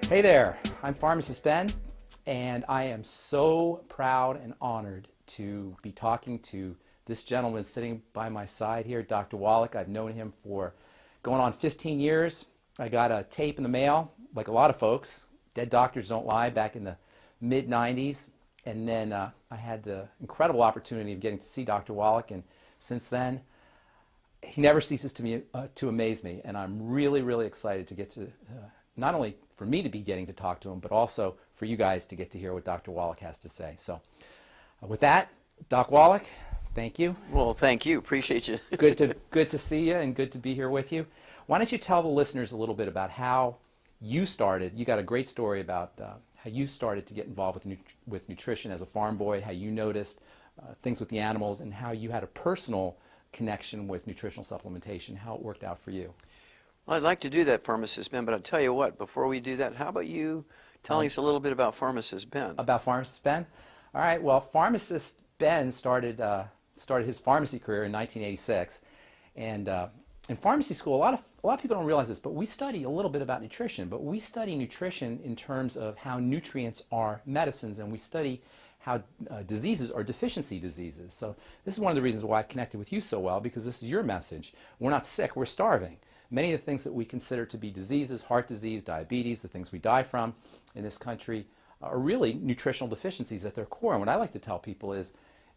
Hey there, I'm Pharmacist Ben, and I am so proud and honored to be talking to this gentleman sitting by my side here, Dr. Wallach. I've known him for going on 15 years. I got a tape in the mail, like a lot of folks, Dead Doctors Don't Lie, back in the mid-90s, and then I had the incredible opportunity of getting to see Dr. Wallach, and since then, he never ceases to amaze me, and I'm really, really excited to get to, not only for me to be getting to talk to him, but also for you guys to get to hear what Dr. Wallach has to say. So with that, Doc Wallach, thank you. Well, thank you. Appreciate you. Good to see you and good to be here with you. Why don't you tell the listeners a little bit about how you started. You got a great story about how you started to get involved with nutrition as a farm boy, how you noticed things with the animals, and how you had a personal connection with nutritional supplementation, how it worked out for you. Well, I'd like to do that, Pharmacist Ben, but I'll tell you what, before we do that, how about you telling us a little bit about Pharmacist Ben? About Pharmacist Ben? All right, well, Pharmacist Ben started his pharmacy career in 1986, and in pharmacy school, a lot of people don't realize this, but we study a little bit about nutrition, but we study nutrition in terms of how nutrients are medicines, and we study how diseases are deficiency diseases. So this is one of the reasons why I connected with you so well, because this is your message. We're not sick, we're starving. Many of the things that we consider to be diseases, heart disease, diabetes, the things we die from in this country, are really nutritional deficiencies at their core. And what I like to tell people is,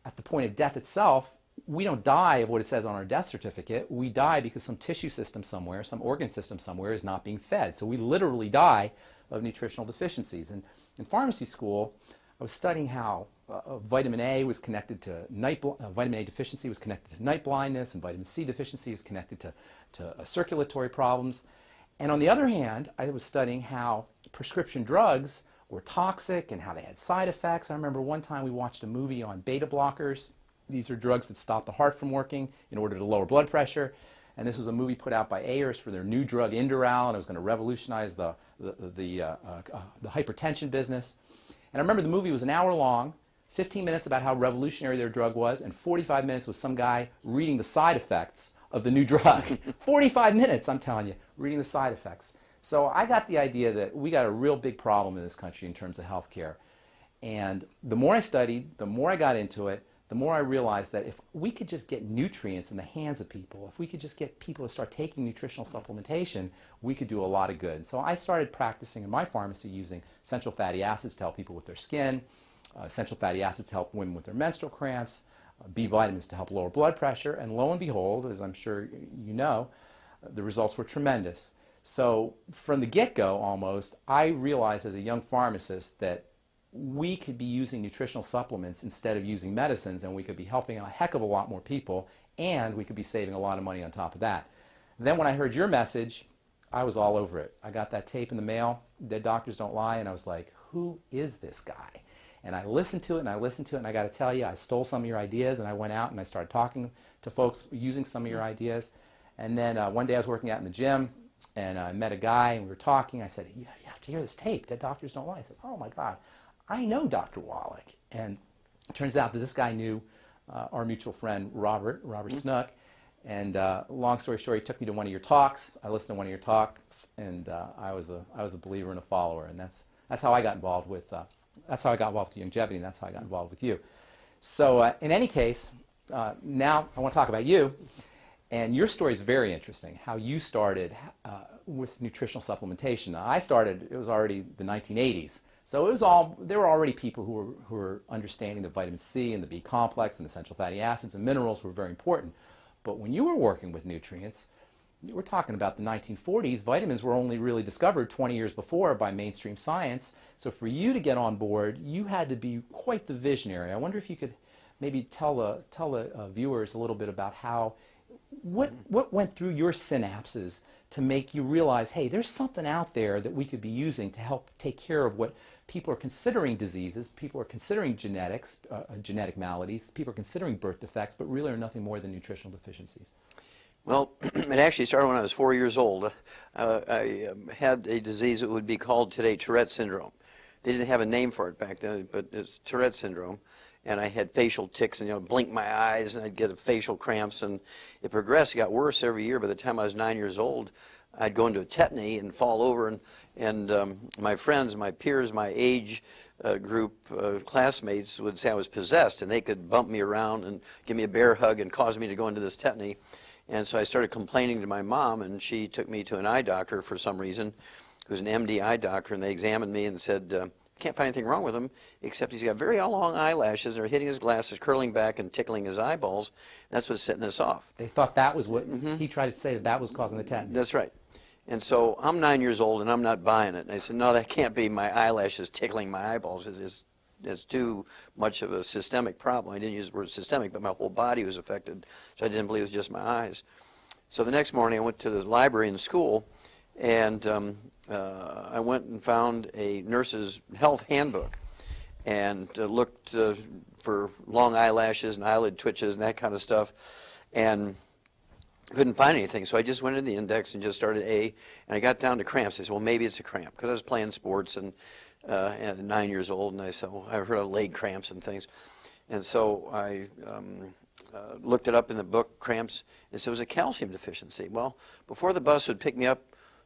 at the point of death itself, we don't die of what it says on our death certificate. We die because some tissue system somewhere, some organ system somewhere is not being fed. So we literally die of nutritional deficiencies. And in pharmacy school, I was studying how vitamin A was connected to vitamin A deficiency was connected to night blindness, and vitamin C deficiency is connected to circulatory problems. And on the other hand, I was studying how prescription drugs were toxic and how they had side effects. I remember one time we watched a movie on beta blockers. These are drugs that stop the heart from working in order to lower blood pressure. And this was a movie put out by Ayers for their new drug Indoral, and it was going to revolutionize the hypertension business. And I remember the movie was an hour long, 15 minutes about how revolutionary their drug was, and 45 minutes was some guy reading the side effects of the new drug. 45 minutes, I'm telling you, reading the side effects. So I got the idea that we got a real big problem in this country in terms of healthcare. And the more I studied, the more I got into it, the more I realized that if we could just get nutrients in the hands of people, if we could just get people to start taking nutritional supplementation, we could do a lot of good. So I started practicing in my pharmacy using essential fatty acids to help people with their skin, essential fatty acids to help women with their menstrual cramps, B vitamins to help lower blood pressure, and lo and behold, as I'm sure you know, the results were tremendous. So from the get-go almost, I realized as a young pharmacist that we could be using nutritional supplements instead of using medicines, and we could be helping a heck of a lot more people, and we could be saving a lot of money on top of that. Then when I heard your message, I was all over it. I got that tape in the mail, Dead Doctors Don't Lie, and I was like, who is this guy? And I listened to it, and I listened to it, and I got to tell you, I stole some of your ideas, and I went out and I started talking to folks using some of your ideas. And then one day I was working out in the gym, and I met a guy, and we were talking. I said, you have to hear this tape, Dead Doctors Don't Lie. I said, oh my God, I know Dr. Wallach. And it turns out that this guy knew our mutual friend, Robert Snook. And long story short, he took me to one of your talks. I listened to one of your talks, and I was a believer and a follower. And that's how I got involved with longevity, and that's how I got involved with you. So in any case, now I want to talk about you. And your story is very interesting, how you started with nutritional supplementation. Now, I started, it was already the 1980s. So there were already people who were understanding that vitamin C and the B complex and essential fatty acids and minerals were very important. But when you were working with nutrients, we're talking about the 1940s, vitamins were only really discovered 20 years before by mainstream science. So for you to get on board, you had to be quite the visionary. I wonder if you could maybe tell the viewers a little bit about what went through your synapses to make you realize, hey, there's something out there that we could be using to help take care of what people are considering diseases, people are considering genetics, genetic maladies, people are considering birth defects, but really are nothing more than nutritional deficiencies. Well, it actually started when I was 4 years old. I had a disease that would be called today Tourette syndrome. They didn't have a name for it back then, but it's Tourette syndrome. and I had facial tics, and blink my eyes, and I'd get facial cramps, and it progressed. It got worse every year. By the time I was 9 years old, I'd go into a tetany and fall over, and my friends, my peers, my age group, classmates would say I was possessed, and they could bump me around and give me a bear hug and cause me to go into this tetany. And so I started complaining to my mom, and she took me to an eye doctor for some reason, who's an MD eye doctor, and they examined me and said, can't find anything wrong with him, except he's got very long eyelashes, and they're hitting his glasses, curling back and tickling his eyeballs. That's what's setting this off. They thought that was what he tried to say, that was causing the tetany. That's right. And so I'm 9 years old, and I'm not buying it. And I said, no, that can't be my eyelashes tickling my eyeballs. It's too much of a systemic problem. I didn't use the word systemic, but my whole body was affected, so I didn't believe it was just my eyes. So the next morning I went to the library in school, and I went and found a nurse's health handbook and looked for long eyelashes and eyelid twitches and that kind of stuff, and couldn't find anything. So I just went into the index and just started A, and I got down to cramps. I said, well, maybe it's a cramp, because I was playing sports and 9 years old, and I said, well, I heard of leg cramps and things. And so I looked it up in the book, cramps, and said it was a calcium deficiency. Well, before the bus would pick me up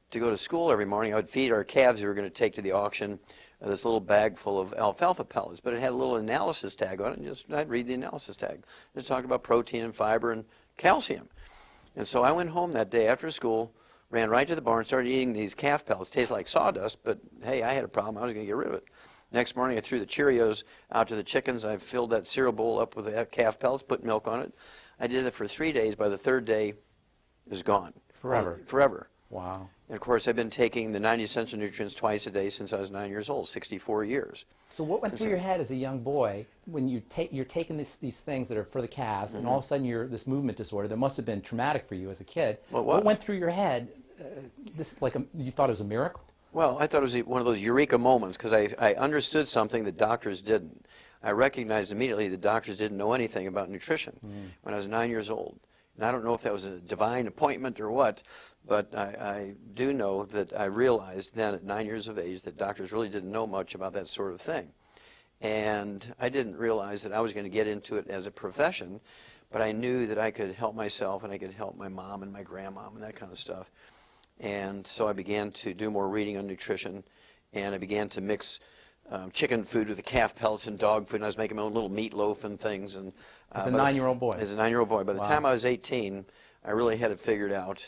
to go to school every morning, I would feed our calves we were going to take to the auction this little bag full of alfalfa pellets, but it had a little analysis tag on it, and I'd read the analysis tag. It talked about protein and fiber and calcium. And so I went home that day after school, ran right to the barn, started eating these calf pellets. Tasted like sawdust, but hey, I had a problem. I was going to get rid of it. Next morning, I threw the Cheerios out to the chickens. I filled that cereal bowl up with the calf pellets, put milk on it. I did it for 3 days. By the third day, it was gone. Forever. Forever. Wow. And of course, I've been taking the 90 essential nutrients twice a day since I was 9 years old, 64 years. So what went through your head as a young boy when you're taking these things that are for the calves, and all of a sudden you're this movement disorder that must have been traumatic for you as a kid? Well, what went through your head? You thought it was a miracle? Well, I thought it was one of those eureka moments, because I understood something that doctors didn't. I recognized immediately that doctors didn't know anything about nutrition when I was 9 years old. And I don't know if that was a divine appointment or what, but I do know that I realized then at 9 years of age that doctors really didn't know much about that sort of thing. And I didn't realize that I was going to get into it as a profession, but I knew that I could help myself and I could help my mom and my grandmom and that kind of stuff. And so I began to do more reading on nutrition, and I began to mix chicken food with the calf pellets and dog food, and I was making my own little meatloaf and things. And as a 9-year-old boy? As a 9-year-old boy. By the time I was 18, I really had it figured out,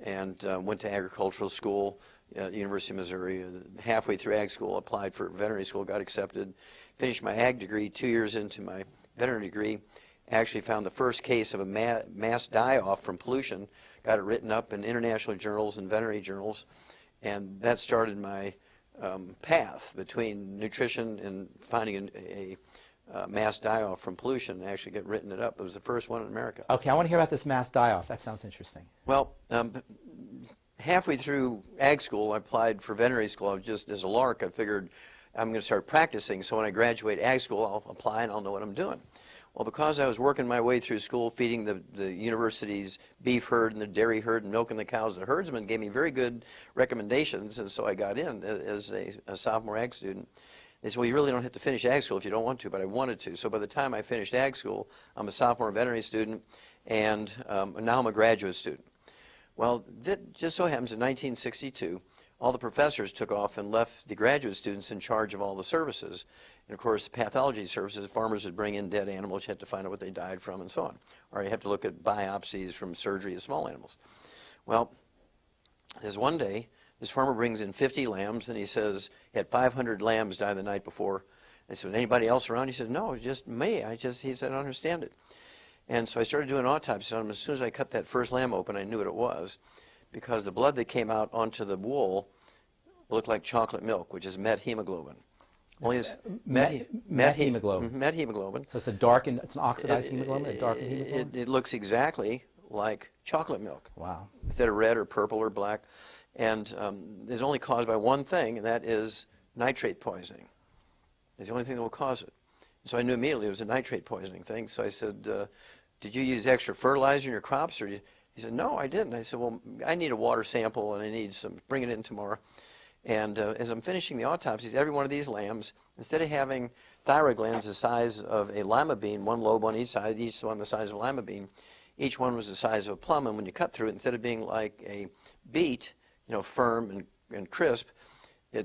and went to agricultural school at the University of Missouri. Halfway through ag school, applied for veterinary school, got accepted, finished my ag degree. 2 years into my veterinary degree, actually found the first case of a mass die-off from pollution, got it written up in international journals and veterinary journals, and that started my path between nutrition and finding a mass die-off from pollution, and actually get written it up. It was the first one in America. Okay, I want to hear about this mass die-off. That sounds interesting. Well, halfway through ag school, I applied for veterinary school. I was just, as a lark, I figured I'm going to start practicing, so when I graduate ag school, I'll apply and I'll know what I'm doing. Well, because I was working my way through school, feeding the university's beef herd and the dairy herd and milking the cows, the herdsman gave me very good recommendations, and so I got in as a sophomore ag student. They said, well, you really don't have to finish ag school if you don't want to, but I wanted to. So by the time I finished ag school, I'm a sophomore veterinary student, and now I'm a graduate student. Well, that just so happens in 1962, all the professors took off and left the graduate students in charge of all the services. And of course, pathology services, farmers would bring in dead animals, you had to find out what they died from and so on. Or you have to look at biopsies from surgery of small animals. Well, there's one day, this farmer brings in 50 lambs, and he says he had 500 lambs die the night before. I said, anybody else around? He said, no, just me. He said, I don't understand it. And so I started doing autopsies on him. As soon as I cut that first lamb open, I knew what it was, because the blood that came out onto the wool looked like chocolate milk, which is methemoglobin. Only it's methemoglobin. Methemoglobin. So it's it's an oxidized hemoglobin, a darkened hemoglobin? It looks exactly like chocolate milk. Wow. Instead of red or purple or black. And it's only caused by one thing, and that is nitrate poisoning. It's the only thing that will cause it. So I knew immediately it was a nitrate poisoning thing. So I said, did you use extra fertilizer in your crops? He said, no, I didn't. I said, well, I need a water sample, and I need some, bring it in tomorrow. And as I'm finishing the autopsies, every one of these lambs, instead of having thyroid glands the size of a lima bean, one lobe on each side, each one the size of a lima bean, each one was the size of a plum. And when you cut through it, instead of being like a beet, you know, firm and crisp,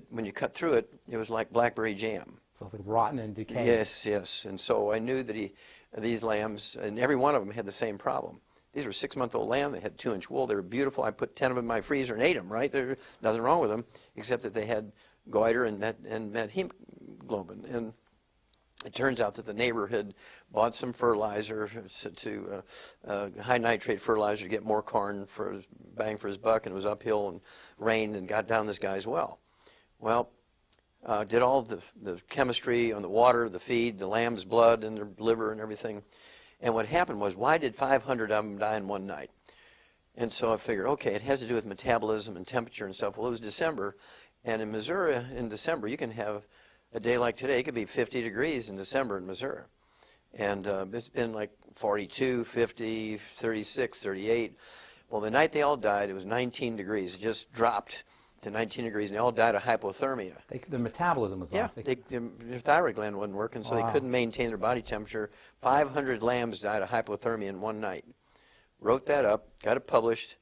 when you cut through it, it was like blackberry jam. So it's like rotten and decaying. Yes, yes. And so I knew that these lambs, and every one of them had the same problem. These were 6-month-old lamb. They had 2-inch wool. They were beautiful. I put 10 of them in my freezer and ate them, right? There's nothing wrong with them, except that they had goiter and met hemoglobin. And it turns out that the neighbor had bought some fertilizer, high nitrate fertilizer, to get more corn for his bang for his buck, and it was uphill and rained and got down this guy's well. Well, did all the chemistry on the water, the feed, the lamb's blood and their liver and everything. And what happened was, why did 500 of them die in one night? And so I figured, okay, it has to do with metabolism and temperature and stuff. Well, it was December, and in Missouri, in December, you can have a day like today. It could be 50 degrees in December in Missouri. And it's been like 42, 50, 36, 38. Well, the night they all died, it was 19 degrees. It just dropped to 19 degrees, and they all died of hypothermia. The metabolism was off. Their thyroid gland wasn't working, so they couldn't maintain their body temperature. 500 lambs died of hypothermia in one night. Wrote that up, got it published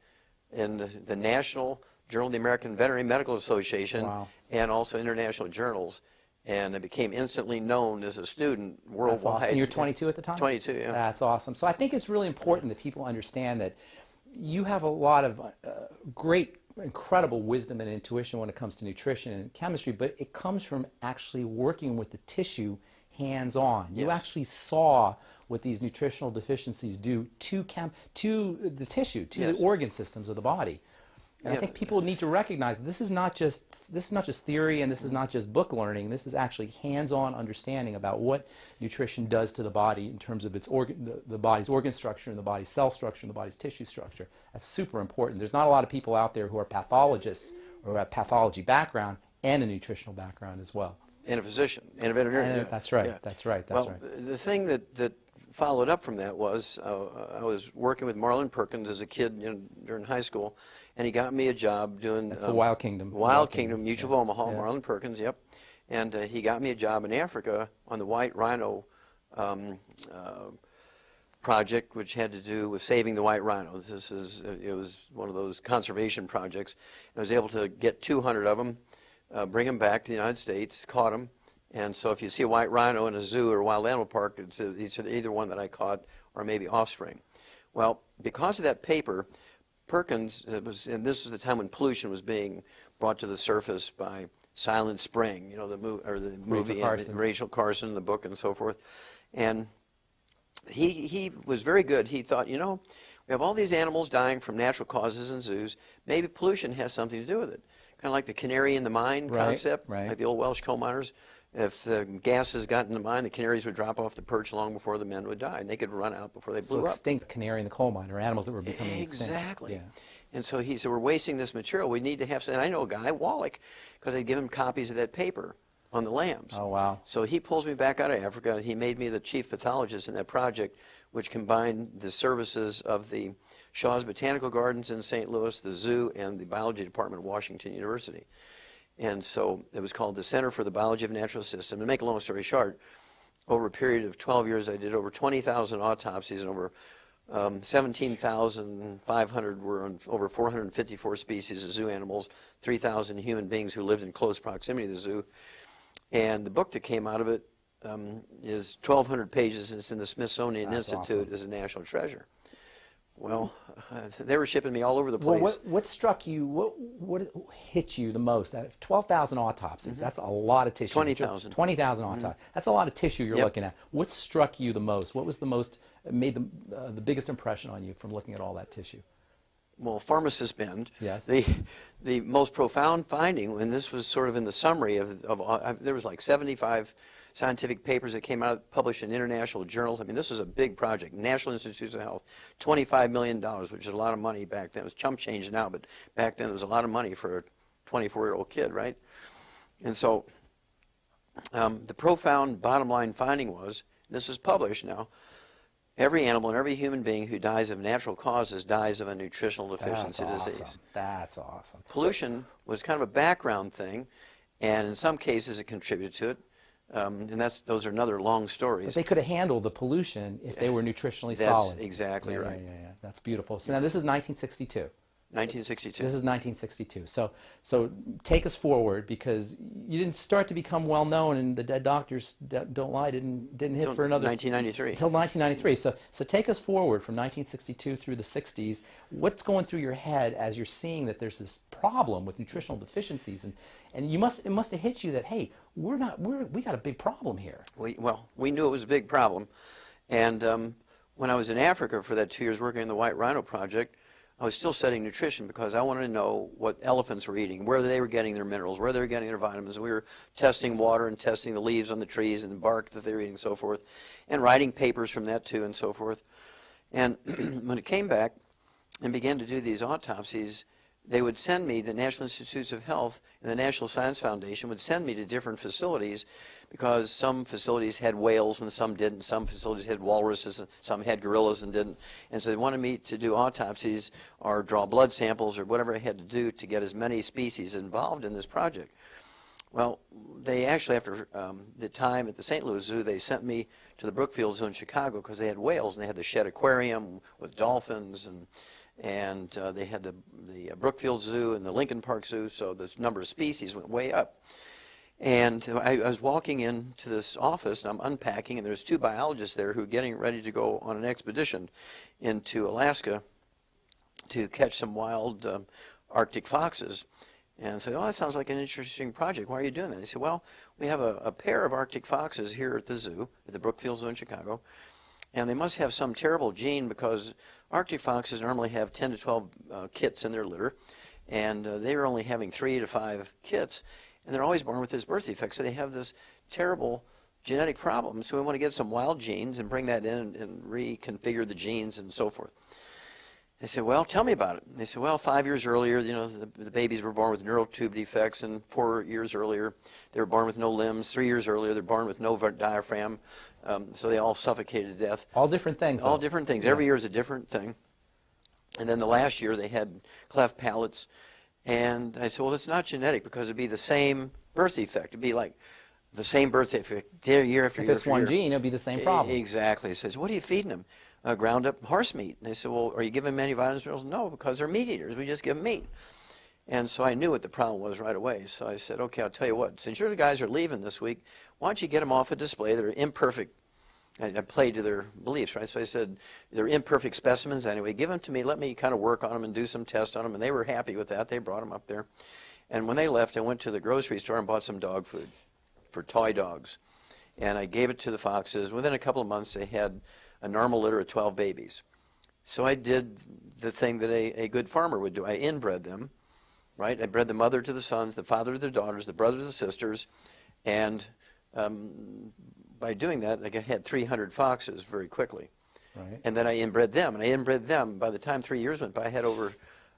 in the National Journal of the American Veterinary Medical Association, and also international journals, and I became instantly known as a student worldwide. That's awesome. And you're 22 at the time? 22, yeah. That's awesome. So I think it's really important that people understand that you have a lot of great, incredible wisdom and intuition when it comes to nutrition and chemistry, but it comes from actually working with the tissue hands-on. You actually saw what these nutritional deficiencies do to the tissue, to the organ systems of the body. And I think people need to recognize this is not just theory, and this is not just book learning. This is actually hands-on understanding about what nutrition does to the body in terms of its the body's organ structure, and the body's cell structure, and the body's tissue structure. That's super important. There's not a lot of people out there who are pathologists or who have pathology background and a nutritional background as well. And a physician and a veterinarian. That's right. That's right. That's right. Well, the thing that followed up from that was I was working with Marlon Perkins as a kid during high school, and he got me a job doing that's the Wild Kingdom. Wild Kingdom, Mutual of Omaha, Marlon Perkins, yep. And he got me a job in Africa on the white rhino project, which had to do with saving the white rhinos. It was one of those conservation projects. And I was able to get 200 of them, bring them back to the United States, caught them. And so if you see a white rhino in a zoo or a wild animal park, it's either one that I caught or maybe offspring. Well, because of that paper, Perkins, and this was the time when pollution was being brought to the surface by Silent Spring, you know, the movie, Rachel Carson, the book, and so forth. And he was very good. He thought, you know, we have all these animals dying from natural causes in zoos. Maybe pollution has something to do with it. Kind of like the canary in the mine concept, like the old Welsh coal miners. If the gases got in the mine, the canaries would drop off the perch long before the men would die, and they could run out before they blew up. Extinct canary in the coal mine, or animals that were becoming extinct. Exactly. Yeah. And so he said, we're wasting this material. We need to have some. And I know a guy, Wallach, because I'd give him copies of that paper on the lambs. Oh, wow. So he pulls me back out of Africa, and he made me the chief pathologist in that project, which combined the services of the Shaw's Botanical Gardens in St. Louis, the zoo, and the biology department of Washington University. And so it was called the Center for the Biology of Natural Systems. To make a long story short, over a period of 12 years, I did over 20,000 autopsies, and over 17,500 were on over 454 species of zoo animals, 3,000 human beings who lived in close proximity to the zoo. And the book that came out of it is 1,200 pages, and it's in the Smithsonian Institute as a national treasure. Well, they were shipping me all over the place. Well, what struck you, what hit you the most? 12,000 autopsies, that's a lot of tissue. 20,000. 20,000 autopsies. That's a lot of tissue you're looking at. What struck you the most? What was made the biggest impression on you from looking at all that tissue? Well, pharmacist bend. Yes. The most profound finding, and this was sort of in the summary there was like 75 scientific papers that came out, published in international journals. I mean, this was a big project. National Institutes of Health, $25 million, which is a lot of money back then. It was chump change now, but back then it was a lot of money for a 24-year-old kid, right? And so the profound bottom line finding was, and this is published now, Every animal and every human being who dies of natural causes dies of a nutritional deficiency That's disease. awesome. That's awesome. Pollution was kind of a background thing, and in some cases it contributed to it. And those are another long stories. But they could have handled the pollution if they were nutritionally That's solid. exactly right. Yeah. That's beautiful. So now this is 1962. 1962. This is 1962. So take us forward, because you didn't start to become well known, and the Dead Doctors Don't Lie didn't hit for another 1993. Until 1993. So take us forward from 1962 through the 60s. What's going through your head as you're seeing that there's this problem with nutritional deficiencies, and it must have hit you that, hey, we got a big problem here. We knew it was a big problem, and when I was in Africa for that 2 years working in the White Rhino Project, I was still studying nutrition because I wanted to know what elephants were eating, where they were getting their minerals, where they were getting their vitamins. We were testing water and testing the leaves on the trees and the bark that they were eating and so forth, and writing papers from that too and so forth. And when it came back and began to do these autopsies, they would send me, the National Institutes of Health and the National Science Foundation would send me to different facilities, because some facilities had whales and some didn't. Some facilities had walruses and some had gorillas and didn't. And so they wanted me to do autopsies or draw blood samples or whatever I had to do to get as many species involved in this project. Well, they actually, after the time at the St. Louis Zoo, they sent me to the Brookfield Zoo in Chicago because they had whales, and they had the Shedd Aquarium with dolphins, and they had the Brookfield Zoo and the Lincoln Park Zoo, so the number of species went way up. And I was walking into this office, and I'm unpacking, and there's two biologists there who are getting ready to go on an expedition into Alaska to catch some wild Arctic foxes. And I said, oh, that sounds like an interesting project. Why are you doing that? He said, well, we have a pair of Arctic foxes here at the zoo, at the Brookfield Zoo in Chicago, and they must have some terrible gene, because Arctic foxes normally have 10 to 12 kits in their litter, and they were only having 3 to 5 kits, and they're always born with this birth defect, so they have this terrible genetic problem. So we want to get some wild genes and bring that in and reconfigure the genes and so forth. I said, well, tell me about it. They said, well, 5 years earlier, you know, the babies were born with neural tube defects, and 4 years earlier, they were born with no limbs. 3 years earlier, they're born with no diaphragm, so they all suffocated to death. All different things. All different things. Yeah. Every year is a different thing. And then the last year, they had cleft palates. And I said, well, it's not genetic, because it'd be the same birth defect. It'd be like the same birth defect year after year after year. If it's one gene, it'd be the same problem. Exactly. He says, what are you feeding them? Ground up horse meat. And they said, well, are you giving them any vitamins? Minerals? No, because they're meat eaters. We just give them meat. And so I knew what the problem was right away. So I said, okay, I'll tell you what. Since your guys are leaving this week, why don't you get them off a display? They're imperfect. I played to their beliefs, right? So I said, they're imperfect specimens anyway. Give them to me. Let me kind of work on them and do some tests on them. And they were happy with that. They brought them up there. And when they left, I went to the grocery store and bought some dog food for toy dogs. And I gave it to the foxes. Within a couple of months, they had a normal litter of 12 babies. So I did the thing that a good farmer would do. I inbred them, right? I bred the mother to the sons, the father to the daughters, the brother to the sisters, and by doing that, I had 300 foxes very quickly. Right. And then I inbred them, and I inbred them. By the time 3 years went by, I had over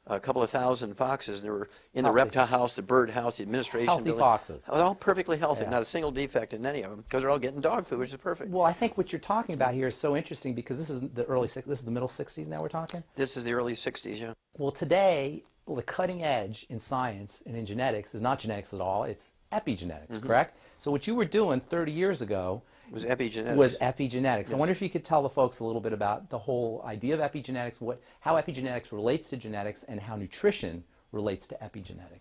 a couple of thousand foxes, and they were in the reptile house, the bird house, the administration healthy building. Foxes. They're all perfectly healthy, Yeah. Not a single defect in any of them, because they're all getting dog food, which is perfect. Well, I think what you're talking about here is so interesting, because this is the middle 60s now we're talking? This is the early 60s, yeah. Well, today, the cutting edge in science and in genetics is not genetics at all, it's epigenetics, correct? So what you were doing 30 years ago was epigenetics. Yes. I wonder if you could tell the folks a little bit about the whole idea of epigenetics, how epigenetics relates to genetics, and how nutrition relates to epigenetics.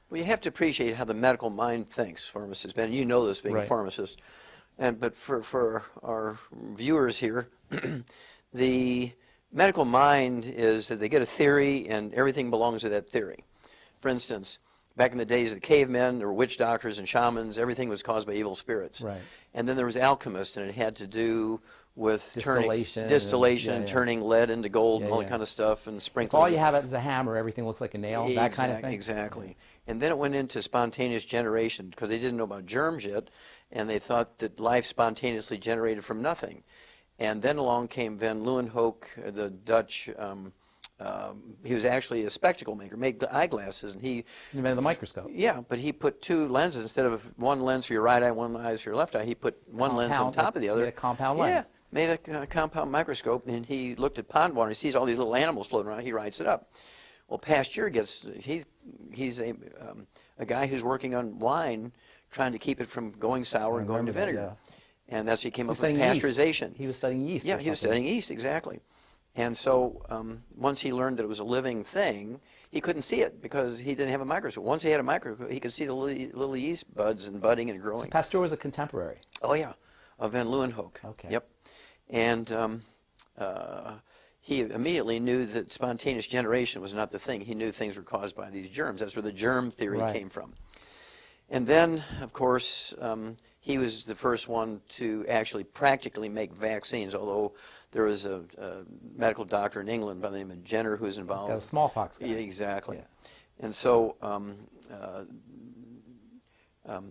Well, you have to appreciate how the medical mind thinks, pharmacists, Ben. You know this being a pharmacist. But for our viewers here, the medical mind is that they get a theory and everything belongs to that theory. For instance, back in the days of the cavemen, there were witch doctors and shamans. Everything was caused by evil spirits. Right. And then there was alchemists, and it had to do with distillation and turning lead into gold and all that kind of stuff, and sprinkling. If all you have is a hammer, everything looks like a nail, that kind of thing? Exactly. And then it went into spontaneous generation, because they didn't know about germs yet, and they thought that life spontaneously generated from nothing. And then along came Van Leeuwenhoek, the Dutch. He was actually a spectacle maker, made eyeglasses, and he invented the microscope. Yeah, but he put two lenses instead of one lens for your right eye, one lens for your left eye. He put one lens on top of the other. A compound lens. made a compound microscope, and he looked at pond water. He sees all these little animals floating around. He writes it up. Well, Pasteur he's a guy who's working on wine, trying to keep it from going sour and going to vinegar. Yeah. And that's he came up with pasteurization. He was studying yeast. Yeah, he was studying yeast, exactly. And so once he learned that it was a living thing, he couldn't see it because he didn't have a microscope. Once he had a microscope, he could see the little yeast buds and budding and growing. So Pasteur was a contemporary. Oh, yeah, of Van Leeuwenhoek. Okay. Yep. And he immediately knew that spontaneous generation was not the thing. He knew things were caused by these germs. That's where the germ theory came from. And then, of course, he was the first one to actually practically make vaccines, although there was a medical doctor in England by the name of Jenner who was involved. Got a smallpox guy. Yeah, exactly. Yeah. And so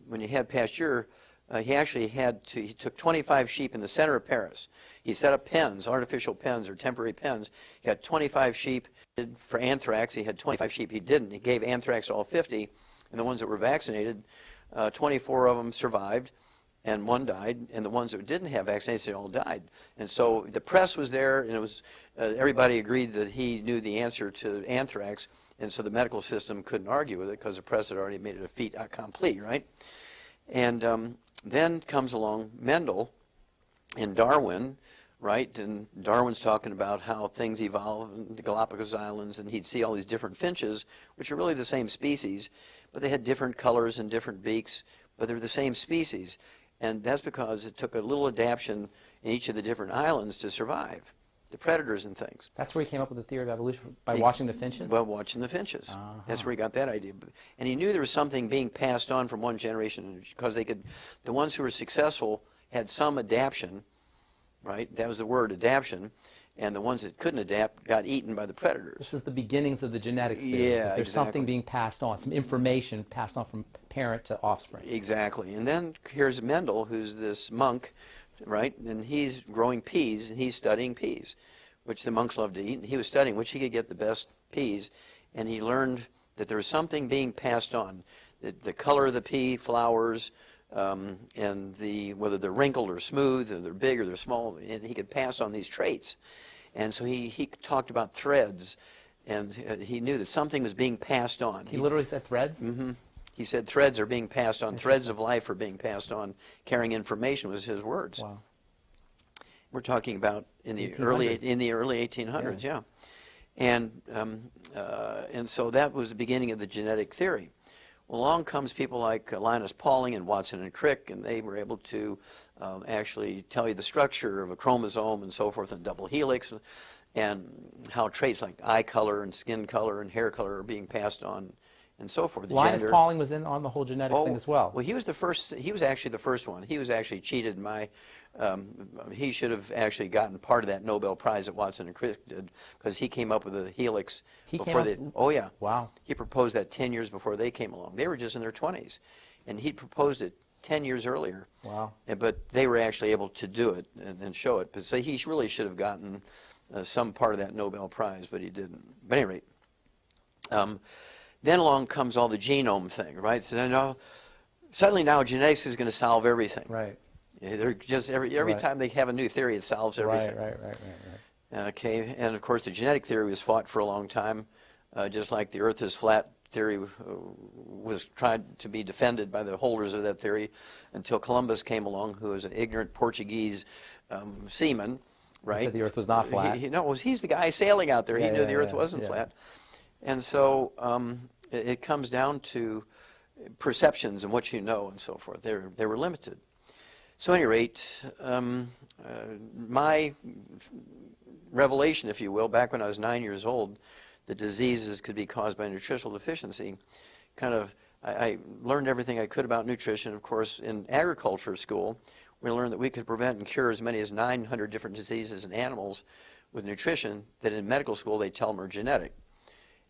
when you had Pasteur, he took 25 sheep in the center of Paris. He set up pens, artificial pens or temporary pens. He had 25 sheep. For anthrax, he had 25 sheep. He didn't. He gave anthrax to all 50, and the ones that were vaccinated, 24 of them survived, and one died, and the ones that didn't have vaccination all died. And so the press was there, and it was everybody agreed that he knew the answer to anthrax, and so the medical system couldn't argue with it because the press had already made it a fait accompli, right? And then comes along Mendel and Darwin, right? And Darwin's talking about how things evolve in the Galapagos Islands, and he'd see all these different finches, which are really the same species, but they had different colors and different beaks, but they're the same species. And that's because it took a little adaptation in each of the different islands to survive, the predators and things. That's where he came up with the theory of evolution, by watching the finches? Well, watching the finches. That's where he got that idea. And he knew there was something being passed on from one generation because the ones who were successful had some adaptation, right? That was the word, adaptation. And the ones that couldn't adapt got eaten by the predators. This is the beginnings of the genetics theory. Yeah, There's something being passed on, some information passed on from parent to offspring. Exactly. And then here's Mendel, who's this monk, right? And he's growing peas, and he's studying peas, which the monks love to eat. And he was studying which he could get the best peas, and he learned that there was something being passed on. The color of the pea flowers, and whether they're wrinkled or smooth, or they're big or they're small, and he could pass on these traits. And so he talked about threads, and he knew that something was being passed on. He literally said threads? Mm-hmm. He said threads are being passed on, threads of life are being passed on, carrying information was his words. Wow. We're talking about in the early 1800s, yeah. And so that was the beginning of the genetic theory. Well, along comes people like Linus Pauling and Watson and Crick, and they were able to actually tell you the structure of a chromosome and so forth, and double helix, and how traits like eye color and skin color and hair color are being passed on, and so forth. Linus Pauling was in on the whole genetic thing as well. Well, he was the first. He was actually the first one. He was actually cheated. He should have actually gotten part of that Nobel Prize that Watson and Crick did, because he came up with a helix before they. Oh yeah. Wow. He proposed that 10 years before they came along. They were just in their 20s, and he proposed it 10 years earlier. Wow. But they were actually able to do it and show it. But so he really should have gotten some part of that Nobel Prize, but he didn't. But at any rate. Then along comes all the genome thing, right? So suddenly now genetics is going to solve everything. Right. They're just every time they have a new theory, it solves everything. Right. Okay, and of course the genetic theory was fought for a long time, just like the Earth is flat theory was tried to be defended by the holders of that theory, until Columbus came along, who was an ignorant Portuguese seaman, right? He said the Earth was not flat. He's the guy sailing out there. He knew the Earth wasn't flat, and so it comes down to perceptions and what you know and so forth. They were limited. So at any rate, my revelation, if you will, back when I was 9 years old, that diseases could be caused by nutritional deficiency, I learned everything I could about nutrition. Of course, in agriculture school, we learned that we could prevent and cure as many as 900 different diseases in animals with nutrition, that in medical school they tell them are genetic.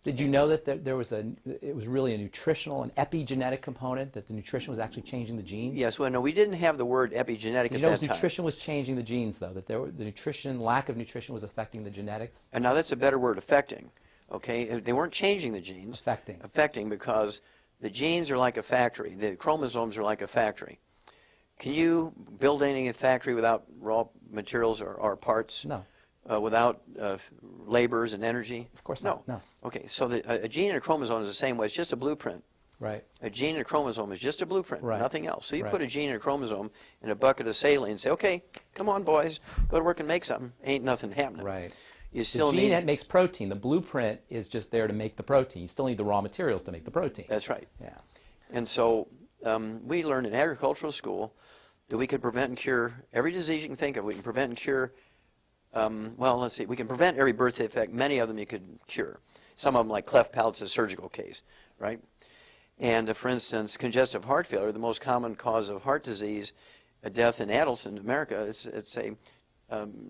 Did you know that it was really a nutritional, an epigenetic component, that the nutrition was actually changing the genes? Yes, well, no, we didn't have the word epigenetic at that time. Nutrition was changing the genes, though, that the lack of nutrition was affecting the genetics? And now that's a better word, affecting. Okay, they weren't changing the genes. Affecting. Affecting, because the genes are like a factory. The chromosomes are like a factory. Can you build any factory without raw materials or parts? No. Without laborers and energy? Of course not. No. Okay, so a gene and a chromosome is the same way. It's just a blueprint. Right. A gene and a chromosome is just a blueprint, Right. nothing else. So you Right. put a gene and a chromosome in a bucket of saline and say, okay, come on, boys, go to work and make something. Ain't nothing happening. Right. You still the gene need... that makes protein, the blueprint is just there to make the protein. You still need the raw materials to make the protein. That's right. Yeah. And so we learned in agricultural school that we could prevent and cure every disease you can think of. We can prevent and cure, well, let's see, we can prevent every birth defect. Many of them you could cure. Some of them, like cleft palate's a surgical case, right? And for instance, congestive heart failure, the most common cause of heart disease, death in adults in America, it's a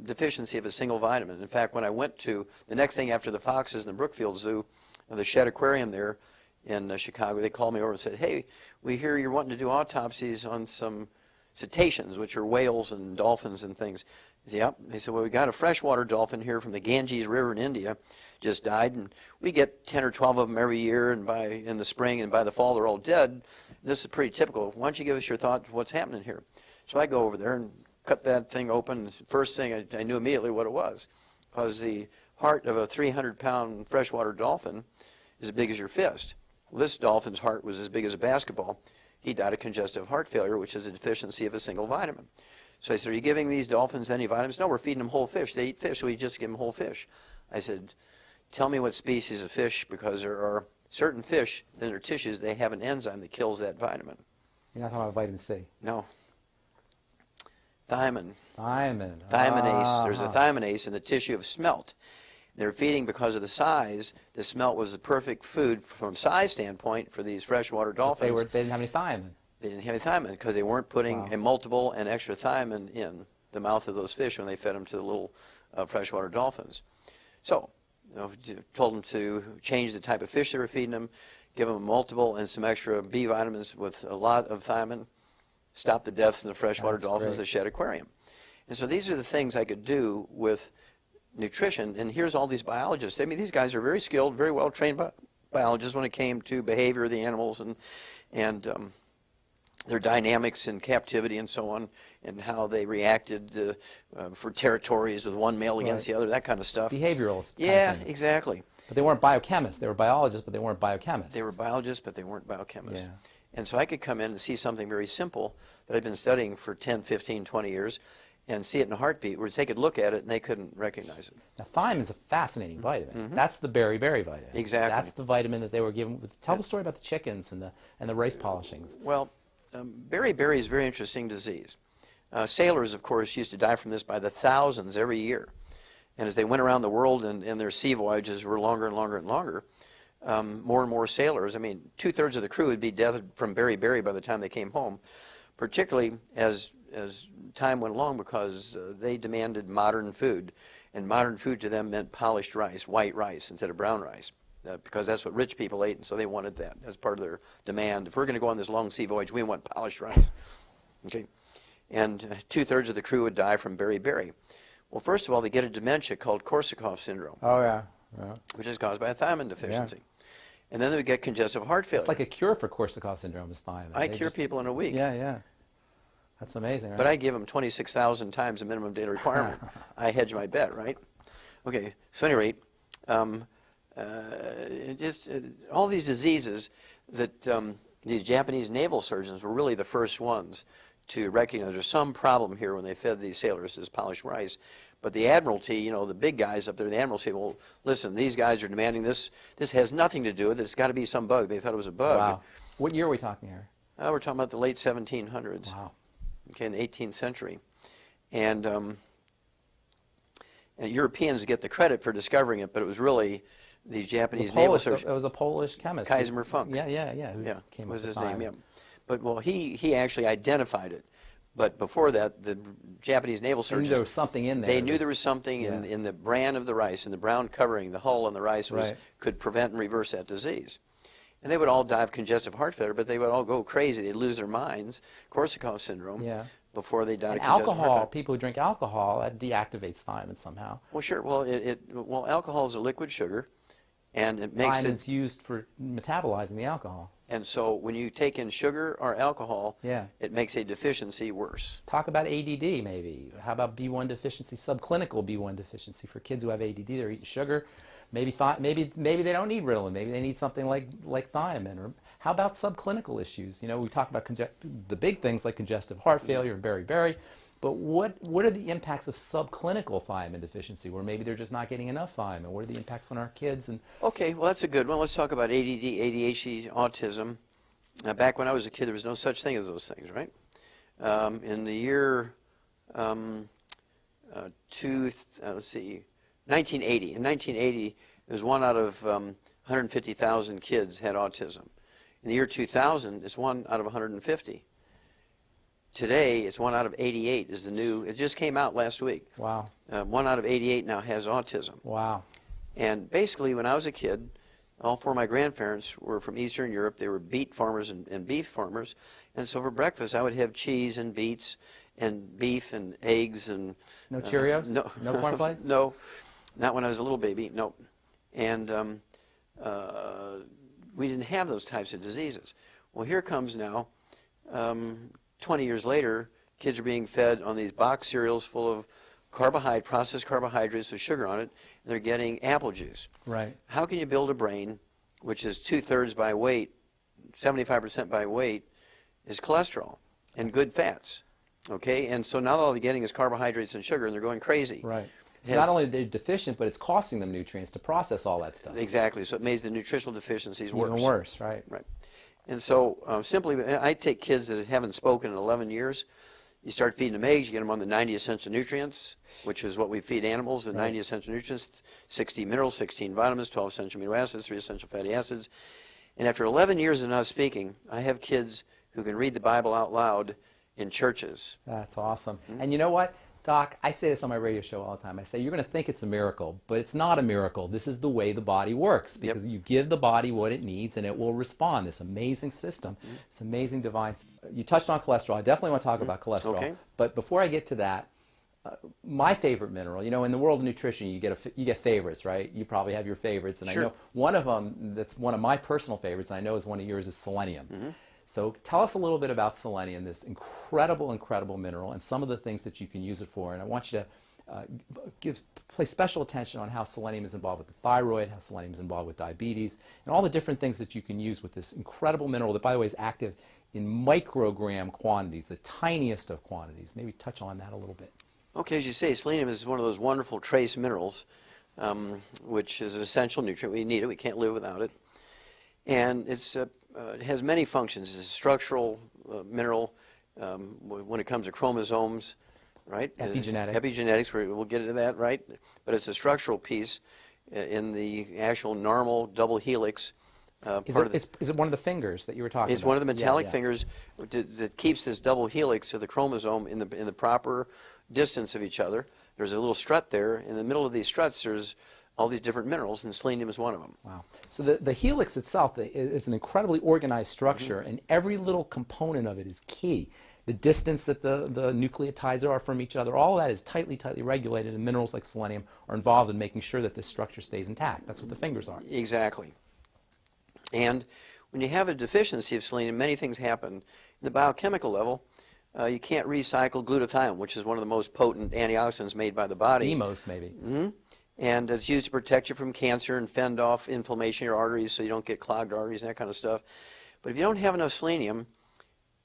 deficiency of a single vitamin. In fact, when I went to the next thing after the foxes in the Brookfield Zoo, the Shed Aquarium there in Chicago, they called me over and said, hey, we hear you're wanting to do autopsies on some cetaceans, which are whales and dolphins and things. I said, yep. They said, well, we got a freshwater dolphin here from the Ganges River in India, just died, and we get 10 or 12 of them every year, and in the spring and by the fall they're all dead. This is pretty typical. Why don't you give us your thoughts what's happening here? So I go over there and cut that thing open. First thing, I knew immediately what it was, because the heart of a 300-pound freshwater dolphin is as big as your fist. Well, this dolphin's heart was as big as a basketball. He died of congestive heart failure, which is a deficiency of a single vitamin. So I said, are you giving these dolphins any vitamins? No, we're feeding them whole fish. They eat fish, so we just give them whole fish. I said, tell me what species of fish, because there are certain fish, in their tissues, they have an enzyme that kills that vitamin. You're not talking about vitamin C? No. Thiamine. Thiamine. Thiaminase. There's a thiaminase in the tissue of smelt. They're feeding because of the size. The smelt was the perfect food from size standpoint for these freshwater dolphins. They didn't have any thiamine. They didn't have any thiamine because they weren't putting a multiple and extra thiamine in the mouth of those fish when they fed them to the little freshwater dolphins. So, told them to change the type of fish they were feeding them, give them a multiple and some extra B vitamins with a lot of thiamine, stop the deaths in the freshwater dolphins, the Shed Aquarium. And so these are the things I could do with nutrition. And here's all these biologists. I mean, these guys are very skilled, very well trained biologists when it came to behavior of the animals and their dynamics in captivity and so on, and how they reacted for territories with one male against the other, that kind of stuff. Behavioral. Yeah, exactly. But they weren't biochemists. They were biologists, but they weren't biochemists. They were biologists, but they weren't biochemists. Yeah. And so I could come in and see something very simple that I've been studying for 10, 15, 20 years, and see it in a heartbeat, where they could look at it and they couldn't recognize it. Now, thiamine is a fascinating vitamin. That's the berry vitamin. Exactly. That's the vitamin that they were given. Tell the story about the chickens and the rice polishings. Well, beriberi is a very interesting disease. Sailors, of course, used to die from this by the thousands every year. And as they went around the world and their sea voyages were longer and longer and longer, more and more sailors, I mean, 2/3 of the crew would be dead from beriberi by the time they came home, particularly as time went along, because they demanded modern food. And modern food to them meant polished rice, white rice instead of brown rice. Because that's what rich people ate, and so they wanted that as part of their demand. If we're going to go on this long sea voyage, we want polished rice. Okay, and 2/3 of the crew would die from beriberi. Well, first of all, they get a dementia called Korsakoff syndrome, Oh, yeah. which is caused by a thiamine deficiency. And then they would get congestive heart failure. It's like a cure for Korsakoff syndrome is thiamine. I cure people in a week. Yeah. That's amazing, right? But I give them 26,000 times the minimum daily requirement. I hedge my bet, right? Okay, so at any rate, all these diseases that these Japanese naval surgeons were really the first ones to recognize there's some problem here when they fed these sailors this polished rice. But the Admiralty, you know, the big guys up there in the Admiralty, well, listen, these guys are demanding this. This has nothing to do with it. It's got to be some bug. They thought it was a bug. Wow. What year are we talking here? We're talking about the late 1700s. Wow. Okay, in the 18th century. And Europeans get the credit for discovering it, but it was really these Japanese naval surgeons. It was a Polish chemist. Kaiser Funk. Yeah. Who came was up his with name, thiamine. yeah. But, well, he actually identified it. But before that, the Japanese naval They surgeons... knew there was something in there. They knew there was something in the bran of the rice, in the brown covering, the hull on the rice could prevent and reverse that disease. And they would all die of congestive heart failure, but they would all go crazy. They'd lose their minds, Korsakoff syndrome, before they died of congestive heart failure. People who drink alcohol, that deactivates thiamine somehow. Well, sure. Well, alcohol is a liquid sugar, And it makes Thiamine is used for metabolizing the alcohol. And so when you take in sugar or alcohol, Yeah. it makes a deficiency worse. Talk about ADD maybe. How about B1 deficiency, subclinical B1 deficiency for kids who have ADD? They're eating sugar. Maybe they don't need Ritalin. Maybe they need something like thiamine. Or how about subclinical issues? You know, we talk about the big things like congestive heart failure and beriberi. But what are the impacts of subclinical thiamine deficiency, where maybe they're just not getting enough thiamine? What are the impacts on our kids? And okay, well, that's a good one. Let's talk about ADD, ADHD, autism. Back when I was a kid, there was no such thing as those things, right? In the year let's see, 1980. In 1980, it was 1 out of 150,000 kids had autism. In the year 2000, it's 1 out of 150. Today, it's 1 out of 88 is the new, it just came out last week. wow. 1 out of 88 now has autism. Wow. And basically, when I was a kid, all 4 of my grandparents were from Eastern Europe. They were beet farmers and beef farmers. And so for breakfast, I would have cheese and beets and beef and eggs and... No Cheerios? No. No cornflakes? No. Not when I was a little baby, no. And we didn't have those types of diseases. Well, here comes now, 20 years later, kids are being fed on these box cereals full of processed carbohydrates with sugar on it, and they're getting apple juice. Right. How can you build a brain, which is 2/3 by weight, 75% by weight, is cholesterol and good fats? Okay, and so now all they're getting is carbohydrates and sugar, and they're going crazy. Right. So not only are they deficient, but it's costing them nutrients to process all that stuff. Exactly. So it makes the nutritional deficiencies worse. Even worse, right? Right. And so simply, I take kids that haven't spoken in 11 years. You start feeding them eggs, you get them on the 90 essential nutrients, which is what we feed animals, the 90 essential nutrients, 16 minerals, 16 vitamins, 12 essential amino acids, 3 essential fatty acids. And after 11 years of not speaking, I have kids who can read the Bible out loud in churches. That's awesome. And you know what, Doc, I say this on my radio show all the time. I say, you're going to think it's a miracle, but it's not a miracle. This is the way the body works, because you give the body what it needs and it will respond. This amazing system, this amazing divine. You touched on cholesterol. I definitely want to talk about cholesterol. Okay. But before I get to that, my favorite mineral, you know, in the world of nutrition, you get favorites, right? You probably have your favorites. And Sure. I know one of them that's one of my personal favorites, and I know is one of yours, is selenium. So tell us a little bit about selenium, this incredible, incredible mineral, and some of the things that you can use it for. And I want you to place special attention on how selenium is involved with the thyroid, how selenium is involved with diabetes, and all the different things that you can use with this incredible mineral that, by the way, is active in microgram quantities, the tiniest of quantities. Maybe touch on that a little bit. Okay, as you say, selenium is one of those wonderful trace minerals, which is an essential nutrient. We need it. We can't live without it. And it has many functions. It's a structural mineral when it comes to chromosomes, right? Epigenetics, we'll get into that, right? But it's a structural piece in the actual normal double helix. Is it one of the fingers that you were talking about? It's one of the metallic fingers that keeps this double helix of the chromosome in the proper distance of each other. There's a little strut there. In the middle of these struts, there's all these different minerals, and selenium is one of them. Wow. So the helix itself is an incredibly organized structure, and every little component of it is key. The distance that the nucleotides are from each other, all of that is tightly regulated, and minerals like selenium are involved in making sure that this structure stays intact. That's what the fingers are. Exactly. And when you have a deficiency of selenium, many things happen. In the biochemical level, you can't recycle glutathione, which is one of the most potent antioxidants made by the body. The most, maybe. And it's used to protect you from cancer and fend off inflammation in your arteries so you don't get clogged arteries and that kind of stuff. But if you don't have enough selenium,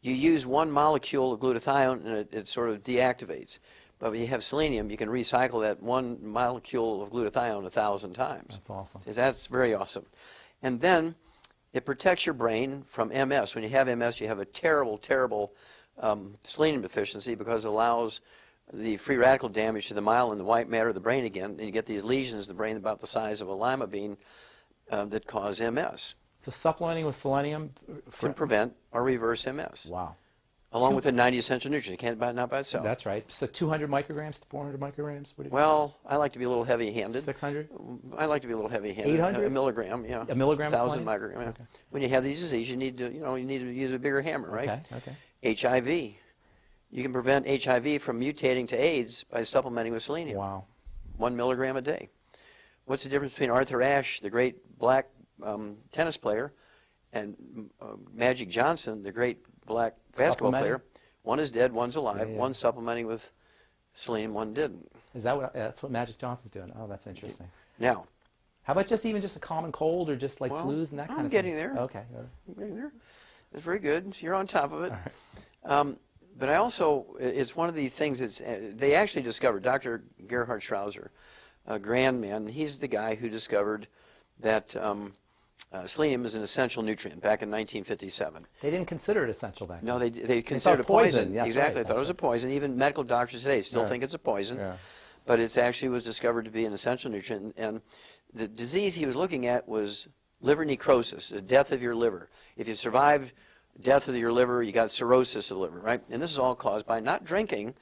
you use one molecule of glutathione and it sort of deactivates. But when you have selenium, you can recycle that one molecule of glutathione 1,000 times. That's awesome. That's very awesome. And then it protects your brain from MS. When you have MS, you have a terrible, terrible selenium deficiency, because it allows the free radical damage to the myelin, the white matter of the brain again, and you get these lesions in the brain about the size of a lima bean that cause MS. So supplementing with selenium can prevent or reverse MS. Wow. Along with the 90 essential nutrients. It can't not by itself. That's right. So 200 micrograms to 400 micrograms? Well, I like to be a little heavy-handed. 600? I like to be a little heavy-handed. 800? A milligram, yeah. A milligram? 1,000 micrograms. Yeah. Okay. When you have these diseases, you need to use a bigger hammer, right? Okay. HIV. You can prevent HIV from mutating to AIDS by supplementing with selenium. Wow. 1 milligram a day. What's the difference between Arthur Ashe, the great black tennis player, and Magic Johnson, the great black basketball player. One is dead, one's alive. Yeah. One's supplementing with selenium, one didn't. Is that what? That's what Magic Johnson's doing. Oh, that's interesting. Now, how about just even just a common cold or just like flus and that kind of thing? I'm getting there. Okay. I'm getting there. It's very good. You're on top of it. All right. But I also, it's one of the things that's, they actually discovered, Dr. Gerhard Strauser, a grand man, he's the guy who discovered that selenium is an essential nutrient back in 1957. They didn't consider it essential back then. No, they considered it poison. Yeah, exactly. Right, they thought it was a poison. Even medical doctors today still think it's a poison. Yeah. But it actually was discovered to be an essential nutrient. And the disease he was looking at was liver necrosis, the death of your liver. If you survived death of your liver, you got cirrhosis of the liver, right? And this is all caused by not drinking,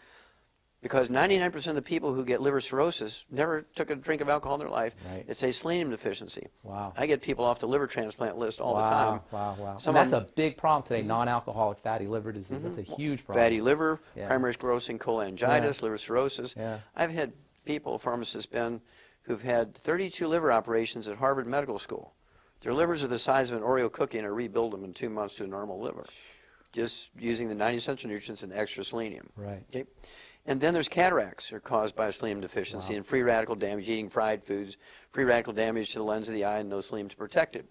because 99% of the people who get liver cirrhosis never took a drink of alcohol in their life. Right. It's a selenium deficiency. Wow. I get people off the liver transplant list all the time. Wow. Some And that's of them, a big problem today, non-alcoholic fatty liver disease. That's a huge problem. fatty liver, Yeah. primary sclerosing cholangitis, liver cirrhosis. Yeah. I've had people, pharmacists, who've had 32 liver operations at Harvard Medical School. Their livers are the size of an Oreo cookie, and I rebuild them in 2 months to a normal liver, just using the 90 essential nutrients and extra selenium. Right. Okay. And then there's cataracts are caused by selenium deficiency and free radical damage, eating fried foods, free radical damage to the lens of the eye and no selenium to protect it.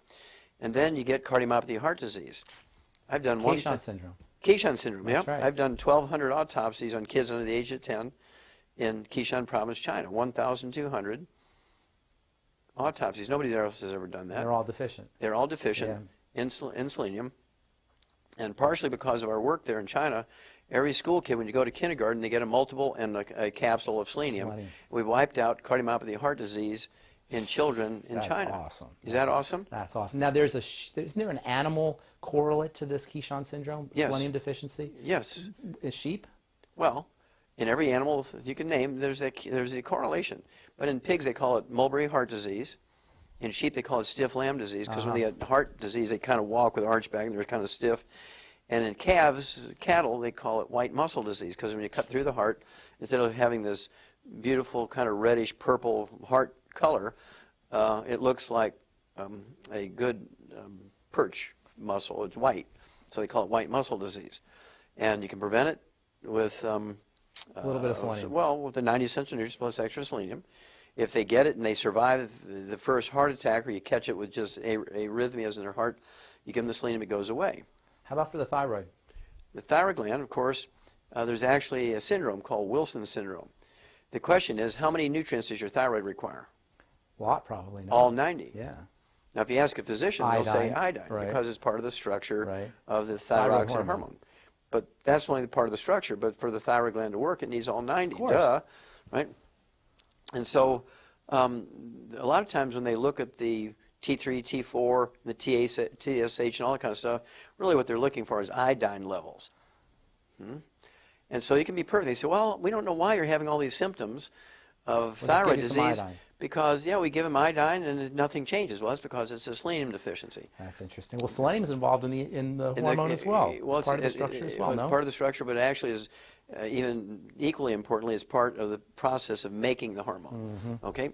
And then you get cardiomyopathy of heart disease. I've done Keyshawn syndrome. Keyshawn syndrome, yeah. right. I've done 1,200 autopsies on kids under the age of 10 in Keyshawn province, China. 1,200 autopsies. Nobody else has ever done that. They're all deficient. They're all deficient in selenium. And partially because of our work there in China, every school kid, when you go to kindergarten, they get a multiple and a capsule of selenium. We've wiped out cardiomyopathy of heart disease in children in China. That's awesome. Is that awesome? That's awesome. Now, isn't there an animal correlate to this Keyshawn syndrome, Yes. selenium deficiency? Yes. Is sheep? Well, in every animal you can name, there's a correlation. But in pigs, they call it mulberry heart disease. In sheep, they call it stiff lamb disease, because when they get heart disease, they kind of walk with arch back, and they're kind of stiff. And in cattle, they call it white muscle disease, because when you cut through the heart, instead of having this beautiful kind of reddish purple heart color, it looks like a good perch muscle. It's white, so they call it white muscle disease. And you can prevent it with A little bit of selenium. Well, with the 90 essential nutrients plus extra selenium. If they get it and they survive the first heart attack, or you catch it with just arrhythmias in their heart, you give them the selenium, it goes away. How about for the thyroid? The thyroid gland, of course, there's actually a syndrome called Wilson's syndrome. The question is, how many nutrients does your thyroid require? A lot, probably. No. All 90. Yeah. Now, if you ask a physician, they'll say iodine, because it's part of the structure of the thyroxine hormone. But that's only the part of the structure. But for the thyroid gland to work, it needs all 90. Duh, right? And so a lot of times when they look at the T3, T4, the TSH, and all that kind of stuff, really what they're looking for is iodine levels. And so you can be perfect. They say, well, we don't know why you're having all these symptoms of thyroid disease, because, we give them iodine and nothing changes. Well, that's because it's a selenium deficiency. That's interesting. Well, selenium is involved in the hormone as well. Well, it's part of the structure as well, it's no? part of the structure, but it actually is, even equally importantly, is part of the process of making the hormone, okay?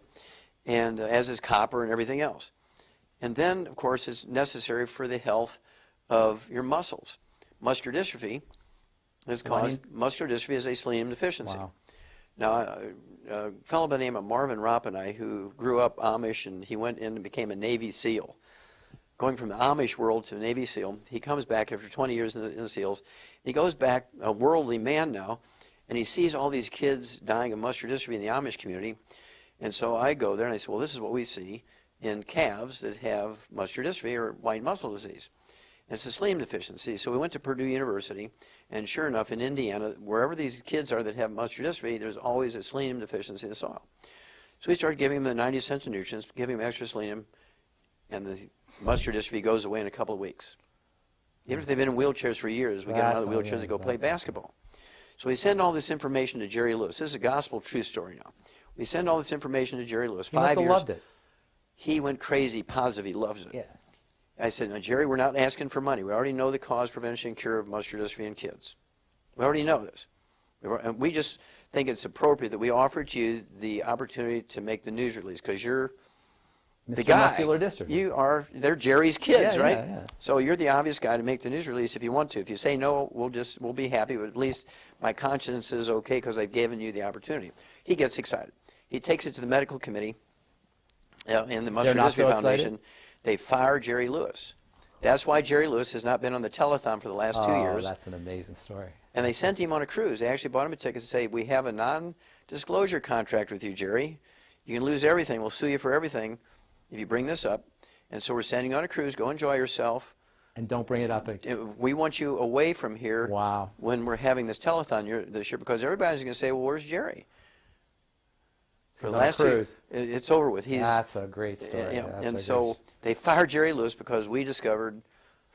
And as is copper and everything else. And then, of course, it's necessary for the health of your muscles. Muscular dystrophy is a selenium deficiency. Wow. Now, a fellow by the name of Marvin Rappenay, who grew up Amish, and he went in and became a Navy SEAL. Going from the Amish world to Navy SEAL, he comes back after 20 years in the SEALs. He goes back, a worldly man now, and he sees all these kids dying of muscular dystrophy in the Amish community. And so I go there and I say, well, this is what we see in calves that have muscular dystrophy or white muscle disease. And it's a selenium deficiency. So we went to Purdue University, and sure enough, in Indiana, wherever these kids are that have muscular dystrophy, there's always a selenium deficiency in the soil. So we started giving them the 90 essential nutrients, giving them extra selenium, and the muscular dystrophy goes away in a couple of weeks. Even if they've been in wheelchairs for years, we get them out of the wheelchairs and go play basketball. So we send all this information to Jerry Lewis. This is a gospel true story now. We send all this information to Jerry Lewis. He must have loved it. He went crazy, positive. He loves it. Yeah. I said, no, Jerry, we're not asking for money. We already know the cause, prevention, and cure of muscular dystrophy in kids. We already know this. And we just think it's appropriate that we offer to you the opportunity to make the news release, because you're the Mr. guy. Muscular Dystrophy. They're Jerry's kids, Yeah, right? yeah, yeah. So you're the obvious guy to make the news release if you want to. If you say no, we'll be happy, but at least my conscience is okay because I've given you the opportunity. He gets excited. He takes it to the medical committee in the Muscular Dystrophy Foundation. They fire Jerry Lewis. That's why Jerry Lewis has not been on the telethon for the last 2 years. Oh, that's an amazing story. And they sent him on a cruise. They actually bought him a ticket to say, we have a non-disclosure contract with you, Jerry. You can lose everything. We'll sue you for everything if you bring this up. And so we're sending you on a cruise. Go enjoy yourself. And don't bring it up again. We want you away from here when we're having this telethon this year, because everybody's going to say, well, where's Jerry? For the last cruise. It's over with. That's a great story. And so they fired Jerry Lewis because we discovered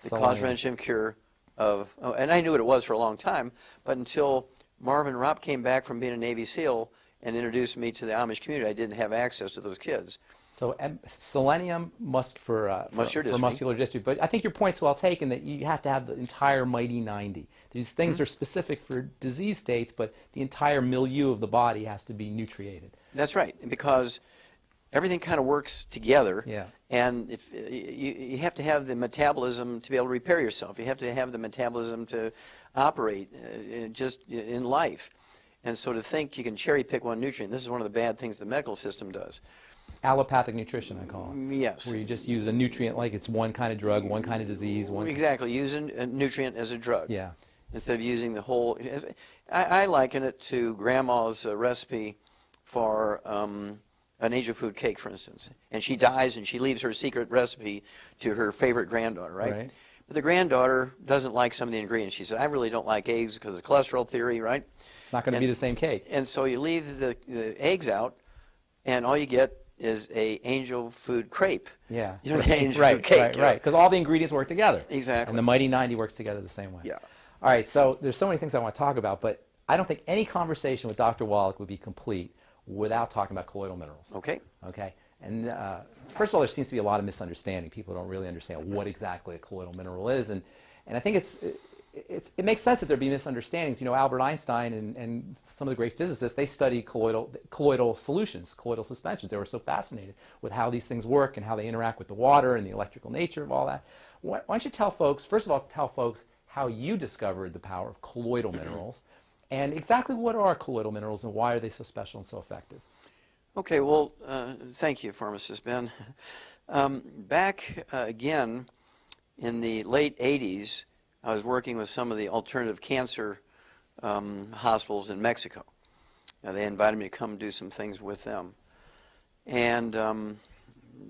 the cause prevention cure of, and I knew what it was for a long time, but until Marvin Ropp came back from being a Navy SEAL and introduced me to the Amish community, I didn't have access to those kids. So selenium for muscular dystrophy. But I think your point's well taken that you have to have the entire mighty 90. These things are specific for disease states, but the entire milieu of the body has to be nutriated. That's right, because everything kind of works together. Yeah. And if you have to have the metabolism to be able to repair yourself. You have to have the metabolism to operate just in life. And so to think you can cherry pick one nutrient, this is one of the bad things the medical system does. Allopathic nutrition, I call it. Yes. Where you just use a nutrient like it's one kind of drug, one kind of disease. Exactly, using a nutrient as a drug. Yeah. Instead of using the whole. I liken it to Grandma's recipe for an angel food cake, for instance. And she dies and she leaves her secret recipe to her favorite granddaughter, right? But the granddaughter doesn't like some of the ingredients. She said, I really don't like eggs because of the cholesterol theory, right? It's not going to be the same cake. And so you leave the eggs out, and all you get is a angel food crepe. Yeah. You don't get angel food cake. Right, because all the ingredients work together. Exactly. And the mighty 90 works together the same way. Yeah. All right, so there's so many things I want to talk about, but I don't think any conversation with Dr. Wallach would be complete without talking about colloidal minerals. Okay. Okay. And first of all, there seems to be a lot of misunderstanding. People don't really understand what exactly a colloidal mineral is, and I think it makes sense that there be misunderstandings. You know, Albert Einstein and some of the great physicists, they studied colloidal solutions, colloidal suspensions. They were so fascinated with how these things work and how they interact with the water and the electrical nature of all that. Why don't you tell folks, first of all, tell folks how you discovered the power of colloidal minerals, and exactly what are colloidal minerals and why are they so special and so effective? Okay, well, thank you, pharmacist Ben. Back again in the late 80s, I was working with some of the alternative cancer hospitals in Mexico. They invited me to come do some things with them. And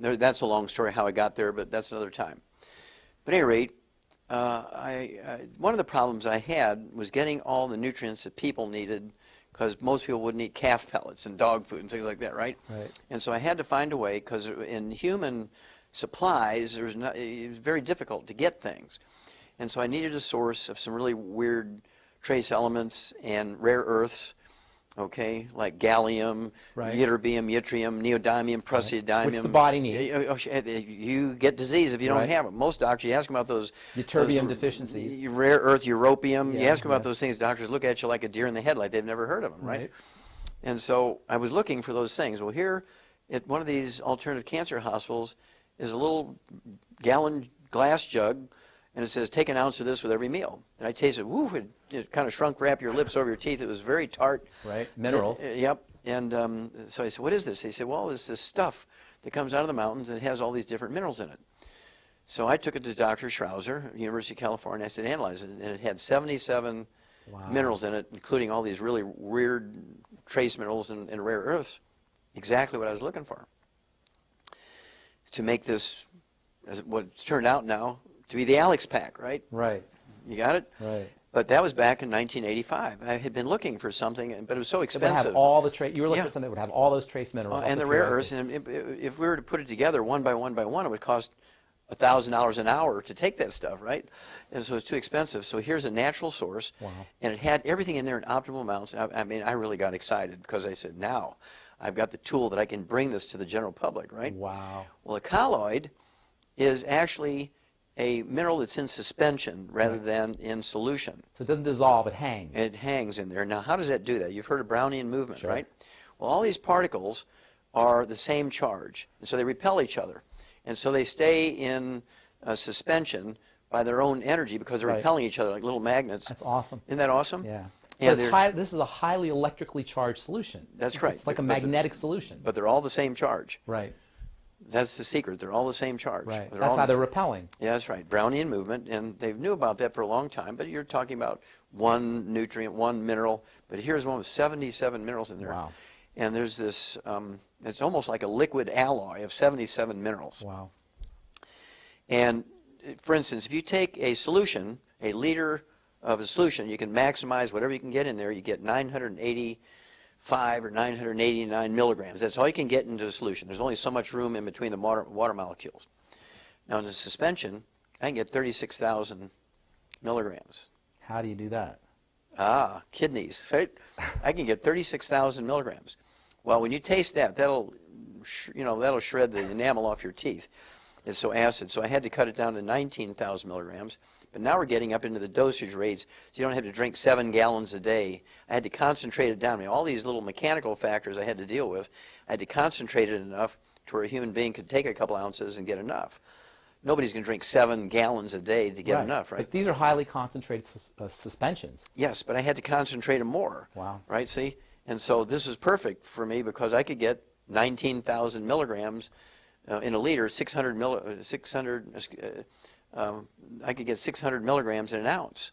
that's a long story how I got there, but that's another time. But at any rate, one of the problems I had was getting all the nutrients that people needed, because most people wouldn't eat calf pellets and dog food and things like that, right? Right. And so I had to find a way, because in human supplies, it was very difficult to get things. And so I needed a source of some really weird trace elements and rare earths, okay, like gallium, ytterbium, yttrium, neodymium, praseodymium. Which the body needs. You get disease if you don't have them. Most doctors, you ask them about those ytterbium deficiencies, rare earth, europium. You ask them about those things, doctors look at you like a deer in the headlight. They've never heard of them, right? And so I was looking for those things. Well, here at one of these alternative cancer hospitals is a little gallon glass jug, and it says, take an ounce of this with every meal. And I tasted, woo, it kind of shrunk wrap your lips over your teeth. It was very tart. Right, minerals. Yep. And so I said, what is this? He said, well, it's this stuff that comes out of the mountains and it has all these different minerals in it. So I took it to Dr. Schrauser, University of California. I said, analyze it. And it had 77 minerals in it, including all these really weird trace minerals and rare earths. Exactly what I was looking for. To make this, as what's turned out now, to be the Alex pack, right? Right. You got it? Right. But that was back in 1985. I had been looking for something, but it was so expensive. It would have all the you were looking for something that would have all those trace minerals. And the rare earths. And if we were to put it together one by one by one, it would cost $1,000 an hour to take that stuff, right? And so it's too expensive. So here's a natural source. Wow. And it had everything in there in optimal amounts. I mean, I really got excited because I said, now I've got the tool that I can bring this to the general public, right? Wow. Well, a colloid is actually a mineral that's in suspension rather than in solution. So it doesn't dissolve, it hangs. It hangs in there. Now, how does that do that? You've heard of Brownian movement, right? Well, all these particles are the same charge. And so they repel each other. And so they stay in suspension by their own energy because they're repelling each other like little magnets. That's awesome. Isn't that awesome? Yeah. So And this is a highly electrically charged solution. That's right. It's like a magnetic solution. But they're all the same charge. Right. That's the secret. They're all the same charge. Right. They're That's all, how they're repelling. Yeah, that's right. Brownian movement, and they knew about that for a long time, but you're talking about one nutrient, one mineral, but here's one with 77 minerals in there. Wow. And there's this, it's almost like a liquid alloy of 77 minerals. Wow. And for instance, if you take a solution, a liter of a solution, you can maximize whatever you can get in there. You get 985 or 989 milligrams. That's all you can get into a solution. There's only so much room in between the water molecules. Now in the suspension, I can get 36,000 milligrams. How do you do that? Ah, kidneys, right? I can get 36,000 milligrams. Well, when you taste that, that'll shred the enamel off your teeth. It's so acid. So I had to cut it down to 19,000 milligrams. But now we're getting up into the dosage rates, so you don't have to drink 7 gallons a day. I had to concentrate it down. I mean, all these little mechanical factors I had to deal with, I had to concentrate it enough to where a human being could take a couple ounces and get enough. Nobody's going to drink 7 gallons a day to get enough, right? But these are highly concentrated suspensions. Yes, but I had to concentrate them more. Wow. Right, see? And so this is perfect for me because I could get 19,000 milligrams in a liter, I could get 600 milligrams in an ounce.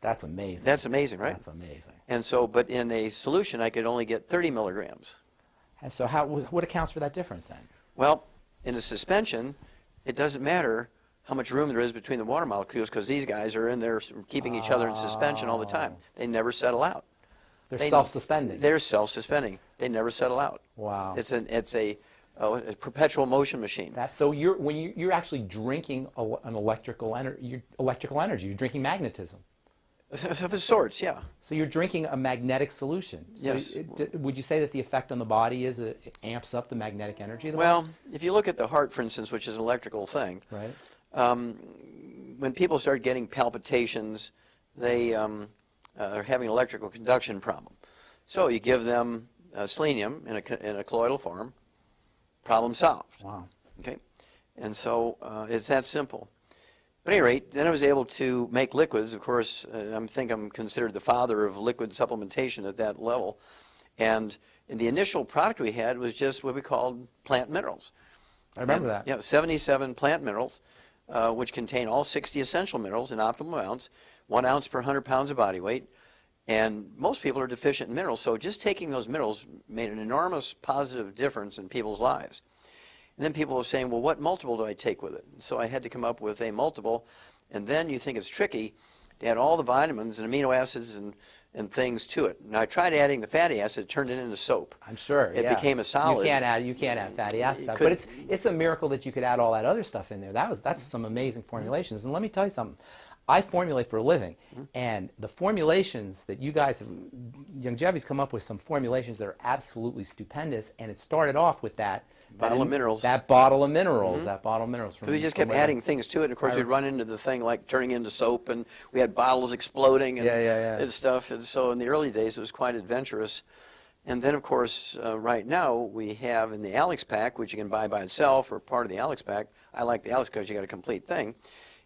That's amazing. That's amazing, right? That's amazing. And so, but in a solution, I could only get 30 milligrams. And so what accounts for that difference then? Well, in a suspension, it doesn't matter how much room there is between the water molecules because these guys are in there keeping each other in suspension all the time. They never settle out. They're self-suspending. They're self-suspending. They never settle out. Wow. It's a perpetual motion machine. So when you're actually drinking an electrical energy, you're drinking magnetism. Of sorts, yeah. So you're drinking a magnetic solution. So Yes. Would you say that the effect on the body is it amps up the magnetic energy of the Well, body? if you look at the heart, for instance, which is an electrical thing, Right. When people start getting palpitations, they are having an electrical conduction problem. So you give them selenium in a colloidal form, problem solved. Wow. Okay, and so it's that simple. But at any rate, then I was able to make liquids. Of course, I think I'm considered the father of liquid supplementation at that level. And the initial product we had was just what we called plant minerals. I remember that. Yeah, 77 plant minerals, which contain all 60 essential minerals in optimal amounts, 1 ounce per 100 pounds of body weight. And most people are deficient in minerals, so just taking those minerals made an enormous positive difference in people's lives. And then people are saying, well, what multiple do I take with it? So I had to come up with a multiple, and then you think it's tricky to add all the vitamins and amino acids and things to it. Now I tried adding the fatty acid, turned it into soap. I'm sure. It became a solid. You can't add fatty acid stuff. But it's a miracle that you could add all that other stuff in there. That's some amazing formulations. And let me tell you something. I formulate for a living, and the formulations that you guys have, Youngevity's come up with some formulations that are absolutely stupendous, and it started off with that bottle of minerals. That bottle of minerals. That bottle of minerals. We just kept adding things to it, and of course we'd run into the thing like turning into soap, and we had bottles exploding and stuff. And so in the early days it was quite adventurous. And then of course right now we have in the Alex pack, which you can buy by itself or part of the Alex pack. I like the Alex because you got a complete thing.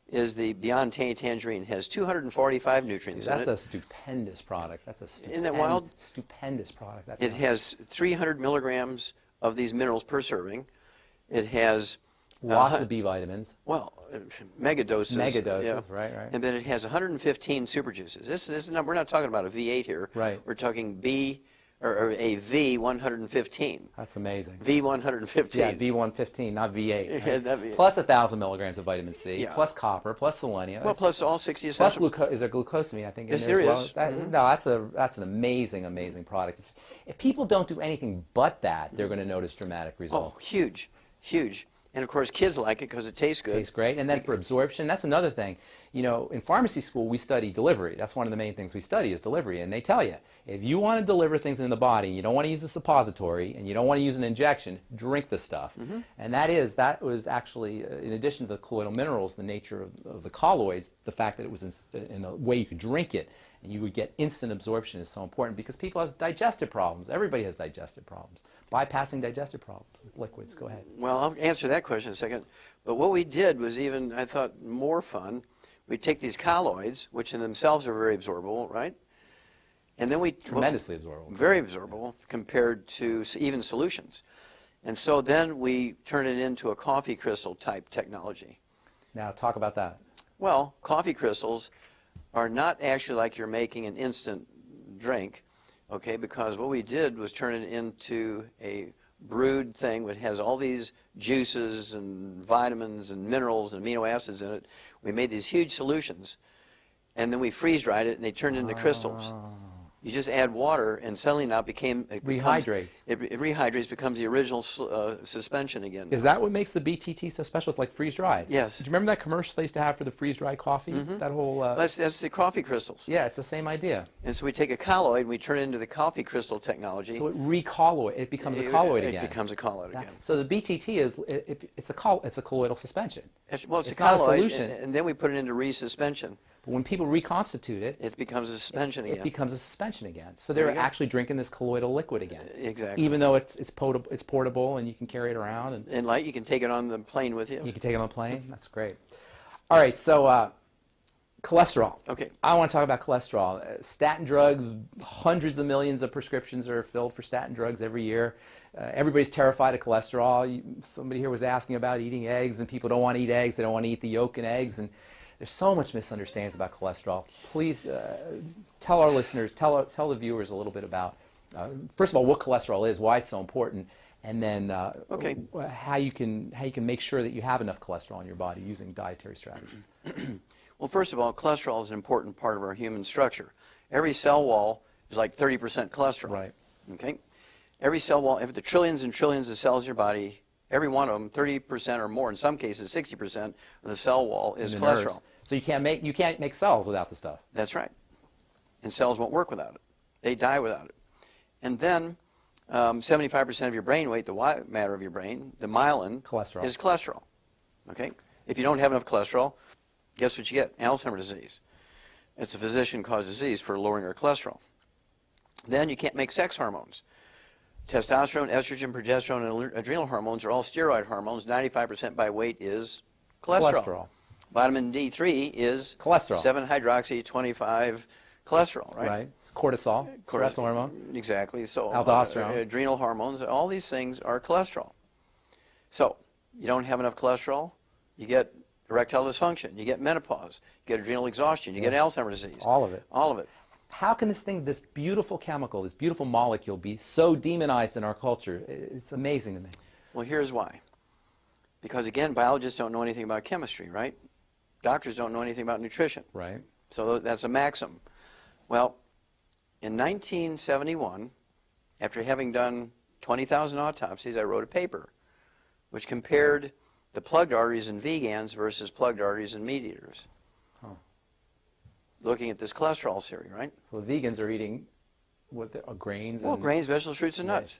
Is the Beyond Tangerine has 245 nutrients in it. That's a stupendous product. Isn't that wild? Stupendous product. It has 300 milligrams of these minerals per serving. It has lots of B vitamins. Well, mega doses. Mega doses, yeah. right. And then it has we're not talking about a V8 here. Right. We're talking B or a V115. That's amazing. V115. Yeah, V115, not V8. Right? Yeah, not V8. Plus 1,000 milligrams of vitamin C, Yeah. plus copper, plus selenium. Well, plus all 60 plus essential. is there glucosamine? I think. Yes, in there there as well? is. No, that's an amazing product. If people don't do anything but that, they're going to notice dramatic results. Oh, huge, huge. And of course, kids like it because it tastes good. Tastes great. And then for absorption, that's another thing. You know, in pharmacy school, we study delivery. That's one of the main things we study is delivery. And they tell you, if you want to deliver things in the body, you don't want to use a suppository, and you don't want to use an injection, drink the stuff. And that was actually, in addition to the colloidal minerals, the nature of the colloids, the fact that it was in a way you could drink it. and you would get instant absorption is so important because people have digestive problems. Everybody has digestive problems. Bypassing digestive problems with liquids. Go ahead. Well, I'll answer that question in a second. But what we did was even, I thought, more fun. We take these colloids, which in themselves are very absorbable, right? And then we... Tremendously absorbable. Very absorbable compared to even solutions. And so then we turn it into a coffee crystal type technology. Now talk about that. Well, coffee crystals are not actually like you're making an instant drink, okay, because what we did was turn it into a brewed thing that has all these juices and vitamins and minerals and amino acids in it. We made these huge solutions, and then we freeze-dried it, and they turned into crystals. You just add water, and suddenly now it rehydrates. It rehydrates, becomes the original suspension again. Is that what makes the BTT so special? It's like freeze-dried. Yes. Do you remember that commercial they used to have for the freeze-dried coffee? Mm-hmm. That whole... That's the coffee crystals. Yeah, it's the same idea. And so we take a colloid, and we turn it into the coffee crystal technology. So it becomes a colloid again. It becomes a colloid again. So the BTT is it's a colloidal suspension. Well, it's a not a colloid, solution. and then we put it into resuspension. But when people reconstitute it, it becomes a suspension again. It becomes a suspension again. So they're actually drinking this colloidal liquid again. Exactly. Even though it's portable and you can carry it around. And light, you can take it on the plane with you. You can take it on the plane. That's great. All right, so cholesterol. Okay. I want to talk about cholesterol. Statin drugs, hundreds of millions of prescriptions are filled for statin drugs every year. Everybody's terrified of cholesterol. Somebody here was asking about eating eggs, and people don't want to eat eggs. They don't want to eat the yolk in eggs. And there's so much misunderstandings about cholesterol. Please tell our listeners, tell the viewers a little bit about, first of all, what cholesterol is, why it's so important, and then how you can make sure that you have enough cholesterol in your body using dietary strategies. Well, first of all, cholesterol is an important part of our human structure. Every cell wall is like 30% cholesterol. Right. Okay. Every cell wall, if the trillions and trillions of cells in your body, every one of them, 30% or more, in some cases 60% of the cell wall is cholesterol. Nerves. So you can't make cells without the stuff. That's right. And cells won't work without it. They die without it. And then 75% of your brain weight, the white matter of your brain, the myelin, is cholesterol. Okay? If you don't have enough cholesterol, guess what you get? Alzheimer's disease. It's a physician-caused disease for lowering our cholesterol. Then you can't make sex hormones. Testosterone, estrogen, progesterone, and adrenal hormones are all steroid hormones. 95% by weight is cholesterol. Vitamin D3 is cholesterol. 7-hydroxy-25 cholesterol, right? Right. It's cortisol, stress hormone. Exactly. So aldosterone. Adrenal hormones, all these things are cholesterol. So you don't have enough cholesterol, you get erectile dysfunction, you get menopause, you get adrenal exhaustion, you get Alzheimer's disease. All of it. All of it. How can this beautiful chemical, this beautiful molecule be so demonized in our culture? It's amazing to me. Well, here's why. Because, again, biologists don't know anything about chemistry, right? Doctors don't know anything about nutrition. Right. So that's a maxim. Well, in 1971, after having done 20,000 autopsies, I wrote a paper which compared the plugged arteries in vegans versus plugged arteries in meat eaters. Looking at this cholesterol theory, right? So the vegans are eating grains? Well, grains, vegetables, fruits, and nuts.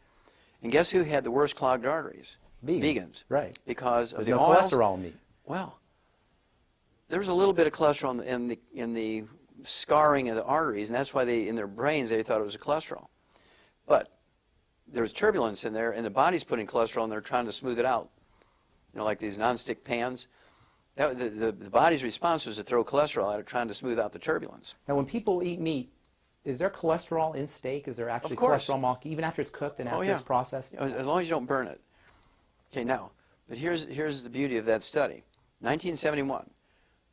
And guess who had the worst clogged arteries? Vegans. Right. Because of There's the no oils. cholesterol in meat. Well, there was a little bit of cholesterol in the scarring of the arteries, and that's why in their brains they thought it was a cholesterol. But there was turbulence in there, and the body's putting cholesterol in there trying to smooth it out. You know, like these nonstick pans. The body's response was to throw cholesterol at it, trying to smooth out the turbulence. Now, when people eat meat, is there cholesterol in steak? Is there actually cholesterol molecule, even after it's cooked and after it's processed? As long as you don't burn it. Okay, now, but here's the beauty of that study. 1971,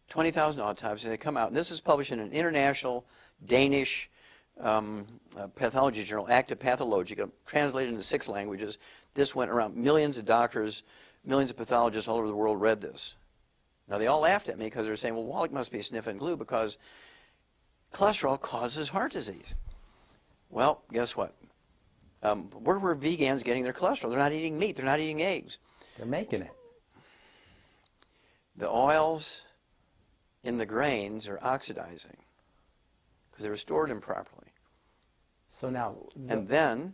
20,000 autopsies, they come out, and this is published in an international Danish pathology journal, Acta Pathologica, translated into 6 languages. This went around. Millions of doctors, millions of pathologists all over the world read this. Now, they all laughed at me because they were saying, well, Wallach must be sniffing glue because cholesterol causes heart disease. Well, guess what? Where were vegans getting their cholesterol? They're not eating meat. They're not eating eggs. They're making it. The oils in the grains are oxidizing because they were stored improperly. So now... And then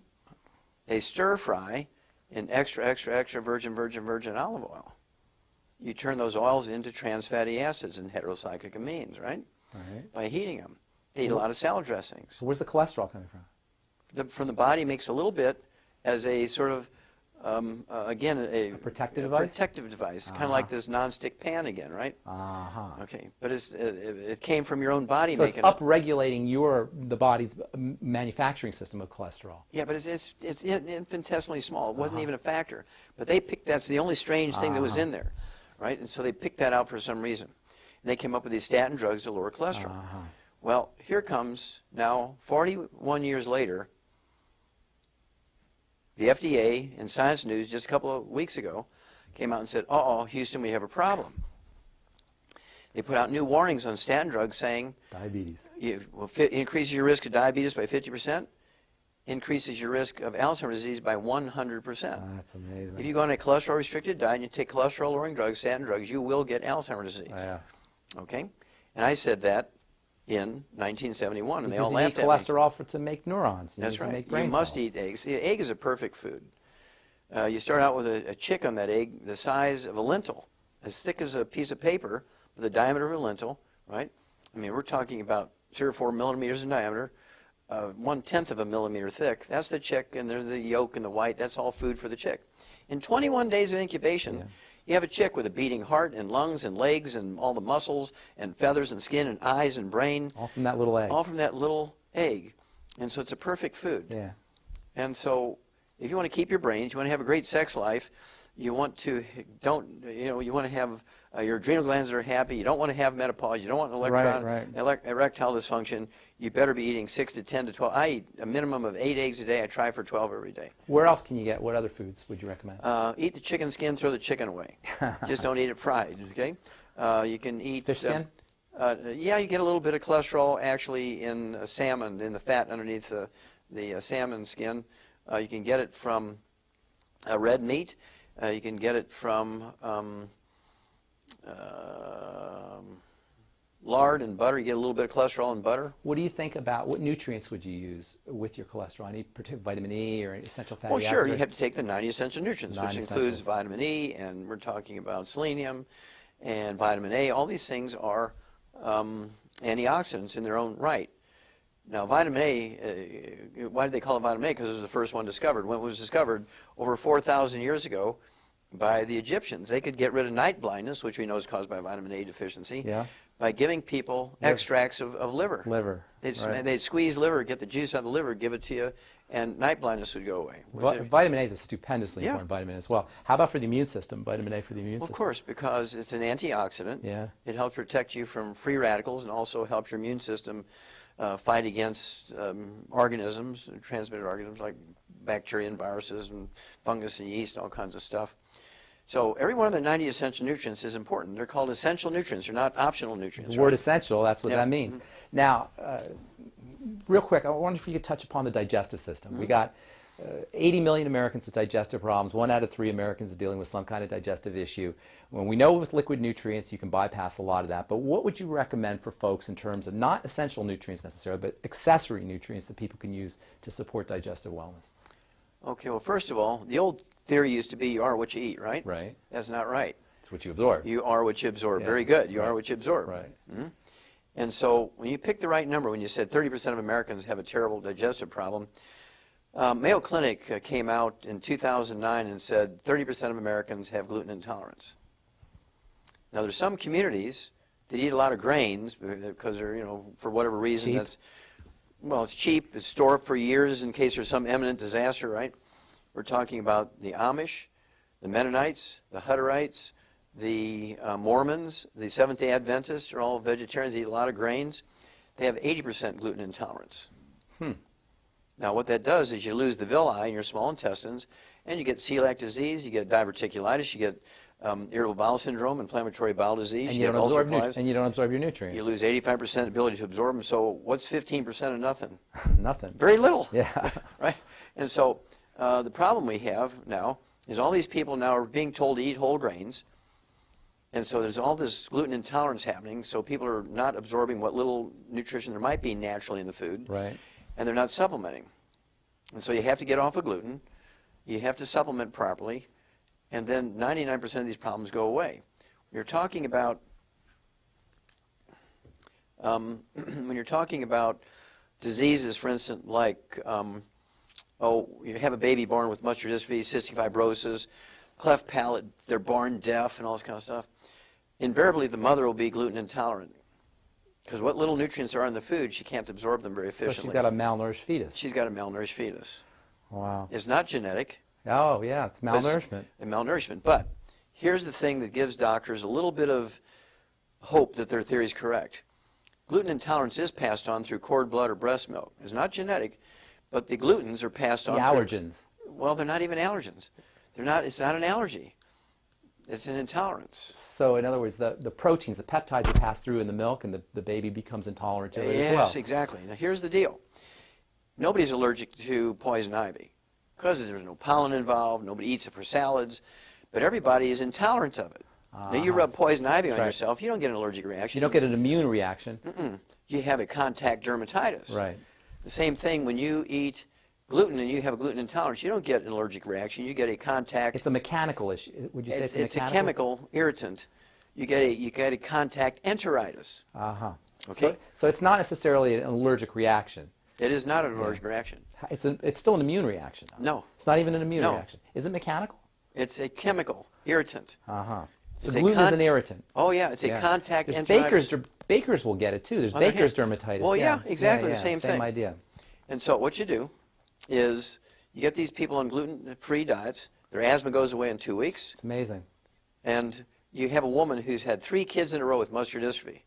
they stir fry in extra virgin olive oil. You turn those oils into trans fatty acids and heterocyclic amines, right? Right. By heating them. They eat a lot of salad dressings. So where's the cholesterol coming from? From the body makes a little bit as a sort of, again, a protective device? Protective device, kind of like this nonstick pan again, right? Okay, but it came from your own body so making it's upregulating the body's manufacturing system of cholesterol. Yeah, but it's infinitesimally small. It wasn't even a factor. But they picked, that's the only strange thing that was in there, right? And so they picked that out for some reason. And they came up with these statin drugs to lower cholesterol. Well, here comes now, 41 years later, the FDA in Science News just a couple of weeks ago came out and said, uh-oh, Houston, we have a problem. They put out new warnings on statin drugs saying diabetes. Increases your risk of diabetes by 50%, increases your risk of Alzheimer's disease by 100%. That's amazing. If you go on a cholesterol-restricted diet and you take cholesterol-lowering drugs, statin drugs, you will get Alzheimer's disease. Yeah. Okay? And I said that in 1971, and they all laughed at me. Because you need cholesterol to make neurons. That's right. To make brain You must cells. eat eggs. The egg is a perfect food. You start out with a chick on that egg the size of a lentil, as thick as a piece of paper with the diameter of a lentil, right? I mean, we're talking about 3 or 4 millimeters in diameter, 1/10 of a millimeter thick. That's the chick, and there's the yolk and the white. That's all food for the chick. In 21 days of incubation, you have a chick with a beating heart and lungs and legs and all the muscles and feathers and skin and eyes and brain. All from that little egg. All from that little egg. And so it's a perfect food. Yeah. And so if you want to keep your brains, you want to have a great sex life, you want to you want to have your adrenal glands are happy, you don't want to have menopause, you don't want erectile dysfunction, you better be eating 6 to 10 to 12. I eat a minimum of 8 eggs a day. I try for 12 every day. Where else can you get? What other foods would you recommend? Eat the chicken skin, throw the chicken away. Just don't eat it fried, okay? You can eat... Fish skin? Yeah, you get a little bit of cholesterol actually in salmon, in the fat underneath the salmon skin. You can get it from red meat. You can get it from lard and butter. You get a little bit of cholesterol in butter. What do you think about, what nutrients would you use with your cholesterol? Any particular vitamin E or essential fatty acids? Well, sure. You have to take the 90 essential nutrients, which includes vitamin E, and we're talking about selenium and vitamin A. All these things are antioxidants in their own right. Now, vitamin A, why did they call it vitamin A? Because it was the first one discovered. When it was discovered over 4,000 years ago by the Egyptians, they could get rid of night blindness, which we know is caused by vitamin A deficiency, by giving people extracts of liver. They'd squeeze liver, get the juice out of the liver, give it to you, and night blindness would go away. Vitamin A is a stupendously important vitamin as well. How about for the immune system, vitamin A for the immune system? Of course, because it's an antioxidant. It helps protect you from free radicals and also helps your immune system fight against organisms, transmitted organisms like bacteria and viruses and fungus and yeast and all kinds of stuff. So every one of the 90 essential nutrients is important. They're called essential nutrients. They're not optional nutrients. The word essential, that's what that means. Now, real quick, I wonder if you could touch upon the digestive system. We got 80 million Americans with digestive problems. 1 out of 3 Americans is dealing with some kind of digestive issue. When we know with liquid nutrients you can bypass a lot of that, but what would you recommend for folks in terms of not essential nutrients necessarily, but accessory nutrients that people can use to support digestive wellness? Okay, well, first of all, the old theory used to be you are what you eat, right? Right. That's not right. It's what you absorb. You are what you absorb. Very good. You are what you absorb. Right. And so when you pick the right number, when you said 30% of Americans have a terrible digestive problem, Mayo Clinic came out in 2009 and said 30% of Americans have gluten intolerance. Now, there's some communities that eat a lot of grains because they're, for whatever reason, cheap. It's cheap. It's stored for years in case there's some imminent disaster, right? We're talking about the Amish, the Mennonites, the Hutterites, the Mormons, the Seventh-day Adventists are all vegetarians, eat a lot of grains. They have 80% gluten intolerance. Now, what that does is you lose the villi in your small intestines, and you get celiac disease, you get diverticulitis, you get irritable bowel syndrome, inflammatory bowel disease, and you don't absorb your nutrients. You lose 85% ability to absorb them. So what's 15% of nothing? Nothing. Very little. Yeah. Right? And so the problem we have now is all these people now are being told to eat whole grains. And so there's all this gluten intolerance happening, so people are not absorbing what little nutrition there might be naturally in the food. Right. And they're not supplementing. And so you have to get off of gluten. You have to supplement properly. And then 99% of these problems go away. You're talking about When you're talking about diseases, for instance, like, you have a baby born with muscular dystrophy, cystic fibrosis, cleft palate, they're born deaf, and all this kind of stuff. Invariably, the mother will be gluten intolerant because what little nutrients are in the food, she can't absorb them very efficiently. So she's got a malnourished fetus. She's got a malnourished fetus. Wow. It's not genetic. Oh, yeah, it's malnourishment. It's malnourishment. But here's the thing that gives doctors a little bit of hope that their theory is correct. Gluten intolerance is passed on through cord blood or breast milk. It's not genetic, but the glutens are passed on The allergens. Well, they're not even allergens. They're not. It's not an allergy. It's an intolerance. So, in other words, the proteins, the peptides are passed through in the milk, and the baby becomes intolerant to it as well. Yes, exactly. Now, here's the deal. Nobody's allergic to poison ivy because there's no pollen involved. Nobody eats it for salads. But everybody is intolerant of it. Now, you rub poison ivy on yourself, you don't get an allergic reaction. You don't get an immune reaction. You have a contact dermatitis. Right. The same thing when you eat gluten and you have a gluten intolerance, you don't get an allergic reaction. You get a contact. It's a mechanical issue. Would you say it's It's mechanical? a chemical irritant. You get a contact enteritis. Okay. So it's not necessarily an allergic reaction. It is not an allergic reaction. It's still an immune reaction. No. It's not even an immune reaction. Is it mechanical? It's a chemical irritant. So gluten is an irritant. Oh, yeah, it's a contact There's enteritis. bakers will get it too. There's baker's dermatitis. Well, yeah, exactly the same thing. Same idea. And so what you do is you get these people on gluten-free diets. Their asthma goes away in 2 weeks. It's amazing. And you have a woman who's had 3 kids in a row with muscular dystrophy.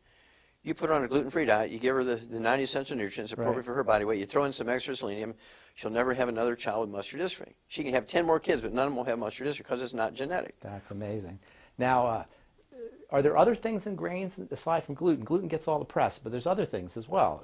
You put her on a gluten-free diet. You give her the 90 essential nutrients appropriate for her body weight. You throw in some extra selenium. She'll never have another child with muscular dystrophy. She can have 10 more kids, but none of them will have muscular dystrophy because it's not genetic. That's amazing. Now, are there other things in grains aside from gluten? Gluten gets all the press, but there's other things as well.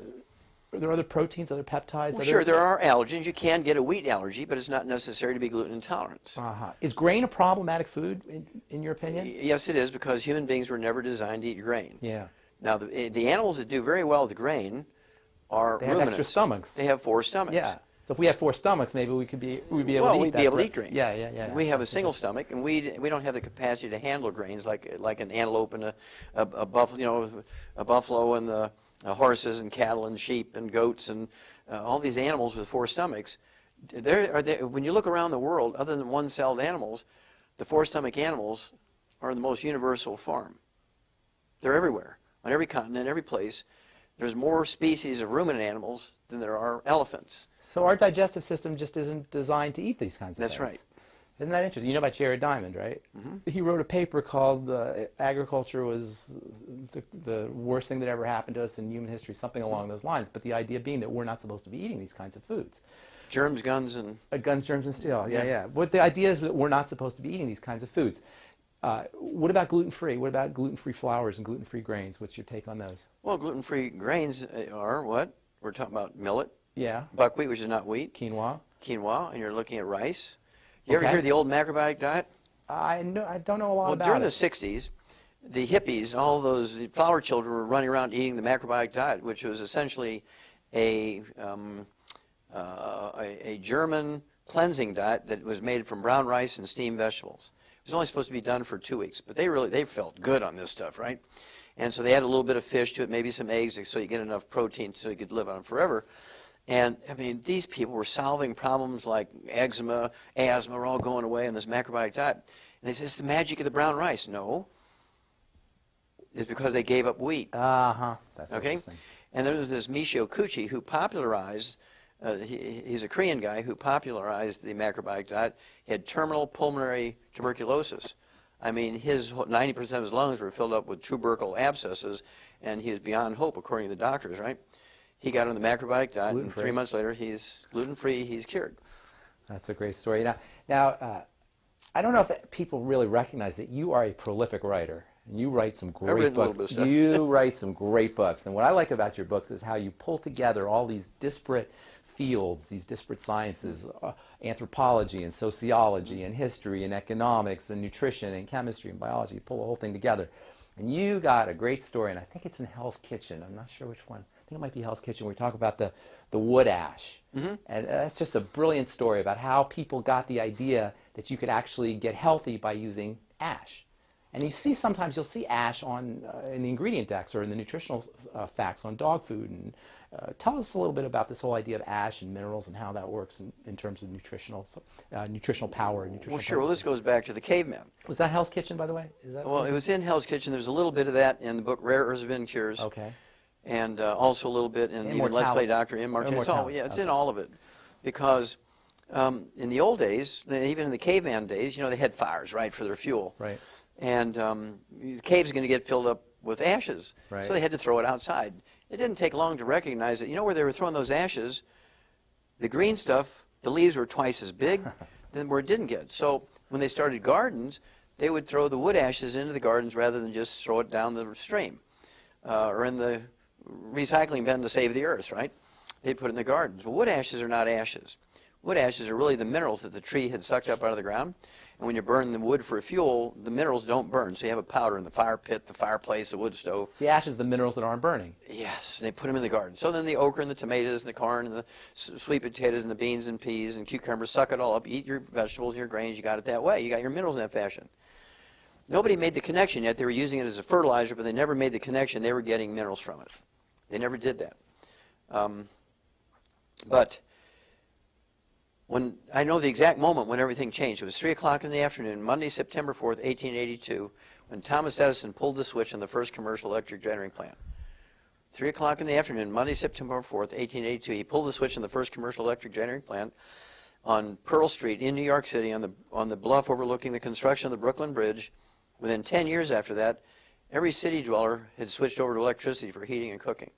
Are there other proteins, other peptides? Well, sure, there are allergens. You can get a wheat allergy, but it's not necessary to be gluten intolerant. Is grain a problematic food, in your opinion? Yes, it is, because human beings were never designed to eat grain. Yeah. Now, the animals that do very well with grain are They have ruminants. extra stomachs. They have 4 stomachs. Yeah. So if we had 4 stomachs, maybe we'd be able to eat that. Well, we'd be able to eat grain. Yeah. We have a single stomach, and we don't have the capacity to handle grains like an antelope and a buffalo and the horses and cattle and sheep and goats and all these animals with 4 stomachs. When you look around the world, other than one-celled animals, the 4-stomach animals are the most universal form. They're everywhere, on every continent, every place. There's more species of ruminant animals than there are elephants. So our digestive system just isn't designed to eat these kinds of things. That's right. Isn't that interesting? You know about Jared Diamond, right? He wrote a paper called Agriculture was the worst thing that ever happened to us in human history, something along those lines. But the idea being that we're not supposed to be eating these kinds of foods. Germs, guns, and... Guns, germs, and steel. Yeah. But the idea is that we're not supposed to be eating these kinds of foods. What about gluten-free? What about gluten-free flours and gluten-free grains? What's your take on those? Well, gluten-free grains are what? We're talking about millet. Yeah. Buckwheat, which is not wheat. Quinoa. Quinoa, and you're looking at rice. You ever hear the old macrobiotic diet? I don't know a lot about it. Well, during the 60s, the hippies, all those flower children were running around eating the macrobiotic diet, which was essentially a German cleansing diet that was made from brown rice and steamed vegetables. It was only supposed to be done for 2 weeks, but they felt good on this stuff, right? And so they added a little bit of fish to it, maybe some eggs, so you get enough protein so you could live on it forever. And, I mean, these people were solving problems like eczema, asthma, were all going away in this macrobiotic diet. And they said, it's the magic of the brown rice. No. It's because they gave up wheat. That's interesting. And there was this Michio Kuchi who popularized, he's a Korean guy who popularized the macrobiotic diet. He had terminal pulmonary tuberculosis. I mean, 90% of his lungs were filled up with tubercle abscesses, and he was beyond hope, according to the doctors, right? He got on the macrobiotic diet, and 3 months later, he's gluten-free, he's cured. That's a great story. Now, I don't know if people really recognize that you are a prolific writer, and you write some great books. You write some great books, and what I like about your books is how you pull together all these disparate fields, these disparate sciences, anthropology and sociology and history and economics and nutrition and chemistry and biology. You pull the whole thing together. And you got a great story, and I think it's in Hell's Kitchen. I'm not sure which one. I think it might be Hell's Kitchen, where we talk about the wood ash. And that's just a brilliant story about how people got the idea that you could actually get healthy by using ash. And you see sometimes you'll see ash on in the ingredient decks or in the nutritional facts on dog food. And tell us a little bit about this whole idea of ash and minerals and how that works in terms of nutritional power and nutritional. Well, sure. Well, this goes back to the caveman. Was that Hell's Kitchen, by the way? Is that well, it was in Hell's Kitchen. There's a little bit of that in the book Rare Earths and Cures. Okay. And also a little bit in even Let's Play Doctor, Immortality. Yeah, it's in all of it. Because in the old days, even in the caveman days, you know, they had fires, right, for their fuel. Right. And the cave's going to get filled up with ashes. Right. So they had to throw it outside. It didn't take long to recognize that, you know, where they were throwing those ashes, the green stuff, the leaves were twice as big than where it didn't get. So when they started gardens, they would throw the wood ashes into the gardens rather than just throw it down the stream or in the recycling bin to save the earth, right? They'd put it in the gardens. Well, wood ashes are not ashes. Wood ashes are really the minerals that the tree had sucked up out of the ground. And when you burn the wood for fuel, the minerals don't burn. So you have a powder in the fire pit, the fireplace, the wood stove. The ash is the minerals that aren't burning. Yes, they put them in the garden. So then the okra and the tomatoes and the corn and the sweet potatoes and the beans and peas and cucumbers, suck it all up, eat your vegetables, your grains, you got it that way. You got your minerals in that fashion. Nobody made the connection yet. They were using it as a fertilizer, but they never made the connection they were getting minerals from it. They never did that. But when I know the exact moment when everything changed. It was 3 o'clock in the afternoon, Monday, September 4th, 1882, when Thomas Edison pulled the switch on the first commercial electric generating plant. 3 o'clock in the afternoon, Monday, September 4th, 1882, he pulled the switch on the first commercial electric generating plant on Pearl Street in New York City on the bluff overlooking the construction of the Brooklyn Bridge. Within 10 years after that, every city dweller had switched over to electricity for heating and cooking.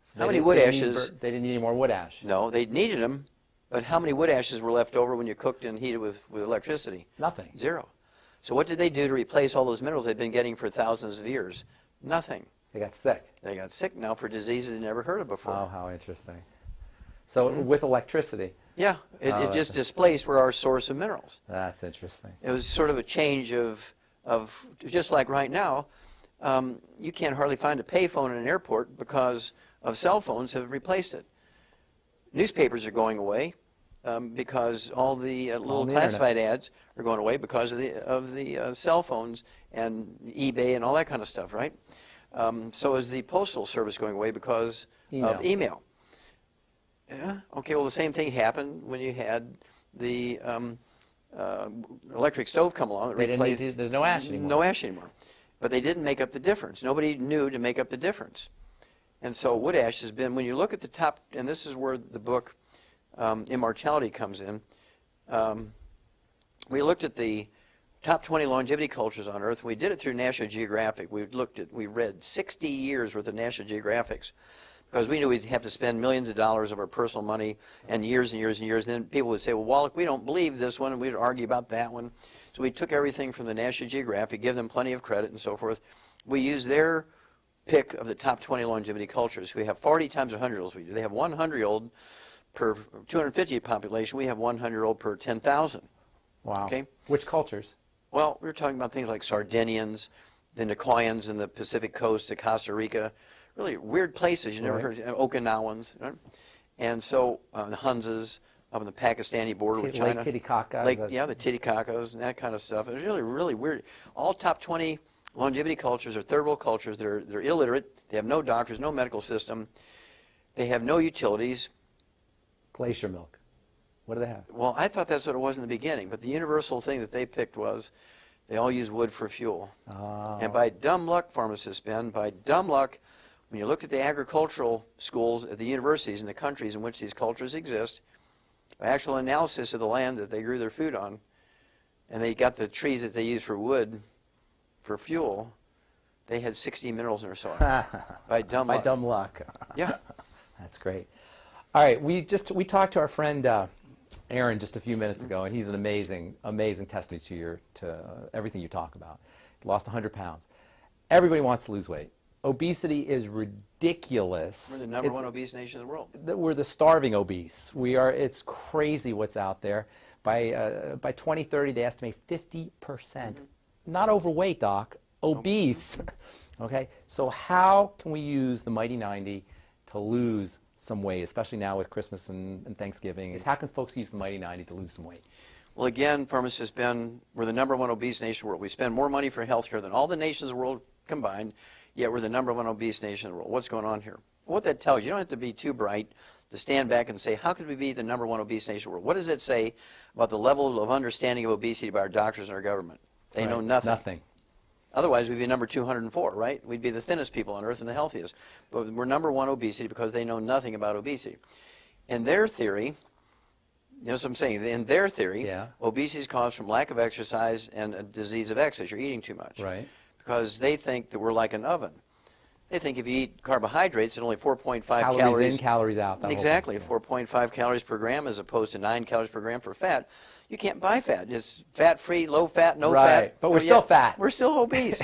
So how many wood ashes? They didn't need any more wood ash. No, they needed them, but how many wood ashes were left over when you cooked and heated with electricity? Nothing. Zero. So what did they do to replace all those minerals they'd been getting for thousands of years? Nothing. They got sick. They got sick now for diseases they never heard of before. Oh, how interesting. So with electricity. Yeah, it just displaced were our source of minerals. That's interesting. It was sort of a change of just like right now, you can't hardly find a payphone in an airport because of cell phones have replaced it. Newspapers are going away because all the little classified ads are going away because of the cell phones and eBay and all that kind of stuff, right? So is the postal service going away because of email. Yeah. Okay. Well, the same thing happened when you had the electric stove come along. There's no ash anymore. No ash anymore. But they didn't make up the difference. Nobody knew to make up the difference. And so wood ash has been, when you look at the top, and this is where the book Immortality comes in, we looked at the top 20 longevity cultures on Earth. We did it through National Geographic. We read 60 years worth of National Geographics because we knew we'd have to spend millions of dollars of our personal money and years and years and years. And then people would say, well, Wallach, we don't believe this one, and we'd argue about that one. So we took everything from the National Geographic, give them plenty of credit and so forth. We used their pick of the top 20 longevity cultures. We have 40 times 100-year-olds. They have 100-year-old per 250 population. We have 100-year-old per 10,000. Wow. Okay? Which cultures? Well, we were talking about things like Sardinians, the Nicoyans in the Pacific coast, to Costa Rica, really weird places you never heard, Okinawans, right? And so the Hunzas up on the Pakistani border with China. Lake Titicaca. The Titicacas and that kind of stuff. It was really, really weird. All top 20 longevity cultures are third world cultures. They're illiterate. They have no doctors, no medical system. They have no utilities. Glacier milk. What do they have? Well, I thought that's what it was in the beginning, but the universal thing that they picked was they all use wood for fuel. Oh. And by dumb luck, pharmacist Ben, by dumb luck, when you look at the agricultural schools at the universities in the countries in which these cultures exist, by actual analysis of the land that they grew their food on, and they got the trees that they use for wood, for fuel, they had 60 minerals in their soil. By dumb luck. By dumb luck. Yeah. That's great. All right, we talked to our friend Aaron just a few minutes ago, and he's an amazing testimony to everything you talk about. He lost 100 pounds. Everybody wants to lose weight. Obesity is ridiculous. We're the number one obese nation in the world. We're the starving obese. It's crazy what's out there. By 2030, they estimate 50%. Not overweight, Doc, obese. Okay, so how can we use the Mighty 90 to lose some weight, especially now with Christmas and Thanksgiving? How can folks use the Mighty 90 to lose some weight? Well, again, pharmacists we're the #1 obese nation in the world. We spend more money for healthcare than all the nations of the world combined, yet we're the #1 obese nation in the world. What's going on here? What that tells you don't have to be too bright to stand back and say, how could we be the #1 obese nation in the world? What does it say about the level of understanding of obesity by our doctors and our government? They know nothing. Nothing. Otherwise, we'd be number 204, right? We'd be the thinnest people on earth and the healthiest. But we're #1 obesity because they know nothing about obesity. In their theory, you know what I'm saying? In their theory, obesity is caused from lack of exercise and a disease of excess. You're eating too much. Right. Because they think that we're like an oven. They think if you eat carbohydrates at only 4.5 calories calories in, calories out. Exactly, 4.5 calories per gram as opposed to 9 calories per gram for fat. You can't buy fat. It's fat-free, low fat, no fat. Right, but we're still fat. We're still obese.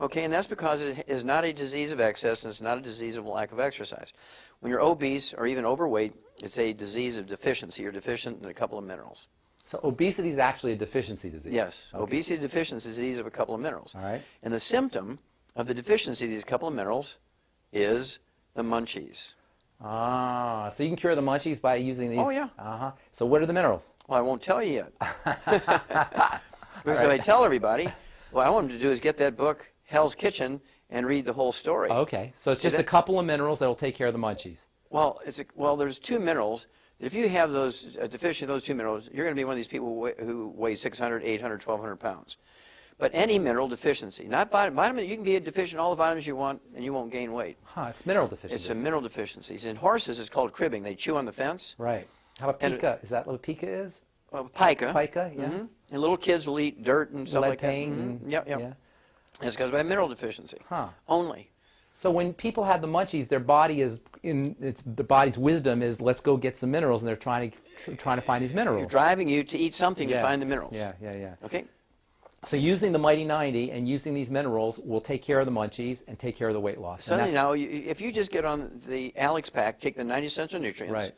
Okay, and that's because it is not a disease of excess and it's not a disease of lack of exercise. When you're obese or even overweight, it's a disease of deficiency. You're deficient in a couple of minerals. So obesity is actually a deficiency disease? Yes, okay. Obesity deficiency is a disease of a couple of minerals. All right. And the symptom of the deficiency of these couple of minerals is the munchies. Ah, so you can cure the munchies by using these? Oh, yeah. Uh-huh. So what are the minerals? Well, I won't tell you yet. Because if I tell everybody, what I want them to do is get that book, Hell's Kitchen, and read the whole story. Okay, so it's just a couple of minerals that will take care of the munchies. Well, there's 2 minerals. If you have those deficient those 2 minerals, you're going to be one of these people who weigh 600, 800, 1,200 pounds. But any mineral deficiency, not vitamin, you can be deficient in all the vitamins you want, and you won't gain weight. Huh, it's mineral deficiency. It's a mineral deficiency. In horses, it's called cribbing. They chew on the fence. Right. How about pica? Is that what pica is? Pica. Pica, yeah. Mm-hmm. And little kids will eat dirt and stuff like that. Mm-hmm. Yep. Yeah. It's because of a mineral deficiency. Huh. Only. So when people have the munchies, their body is the body's wisdom is let's go get some minerals, and they're trying to find these minerals. You're driving you to eat something to find the minerals. Yeah. Okay. So using the Mighty 90 and using these minerals will take care of the munchies and take care of the weight loss. Suddenly now, if you just get on the Alex pack, take the 90 essential nutrients, right,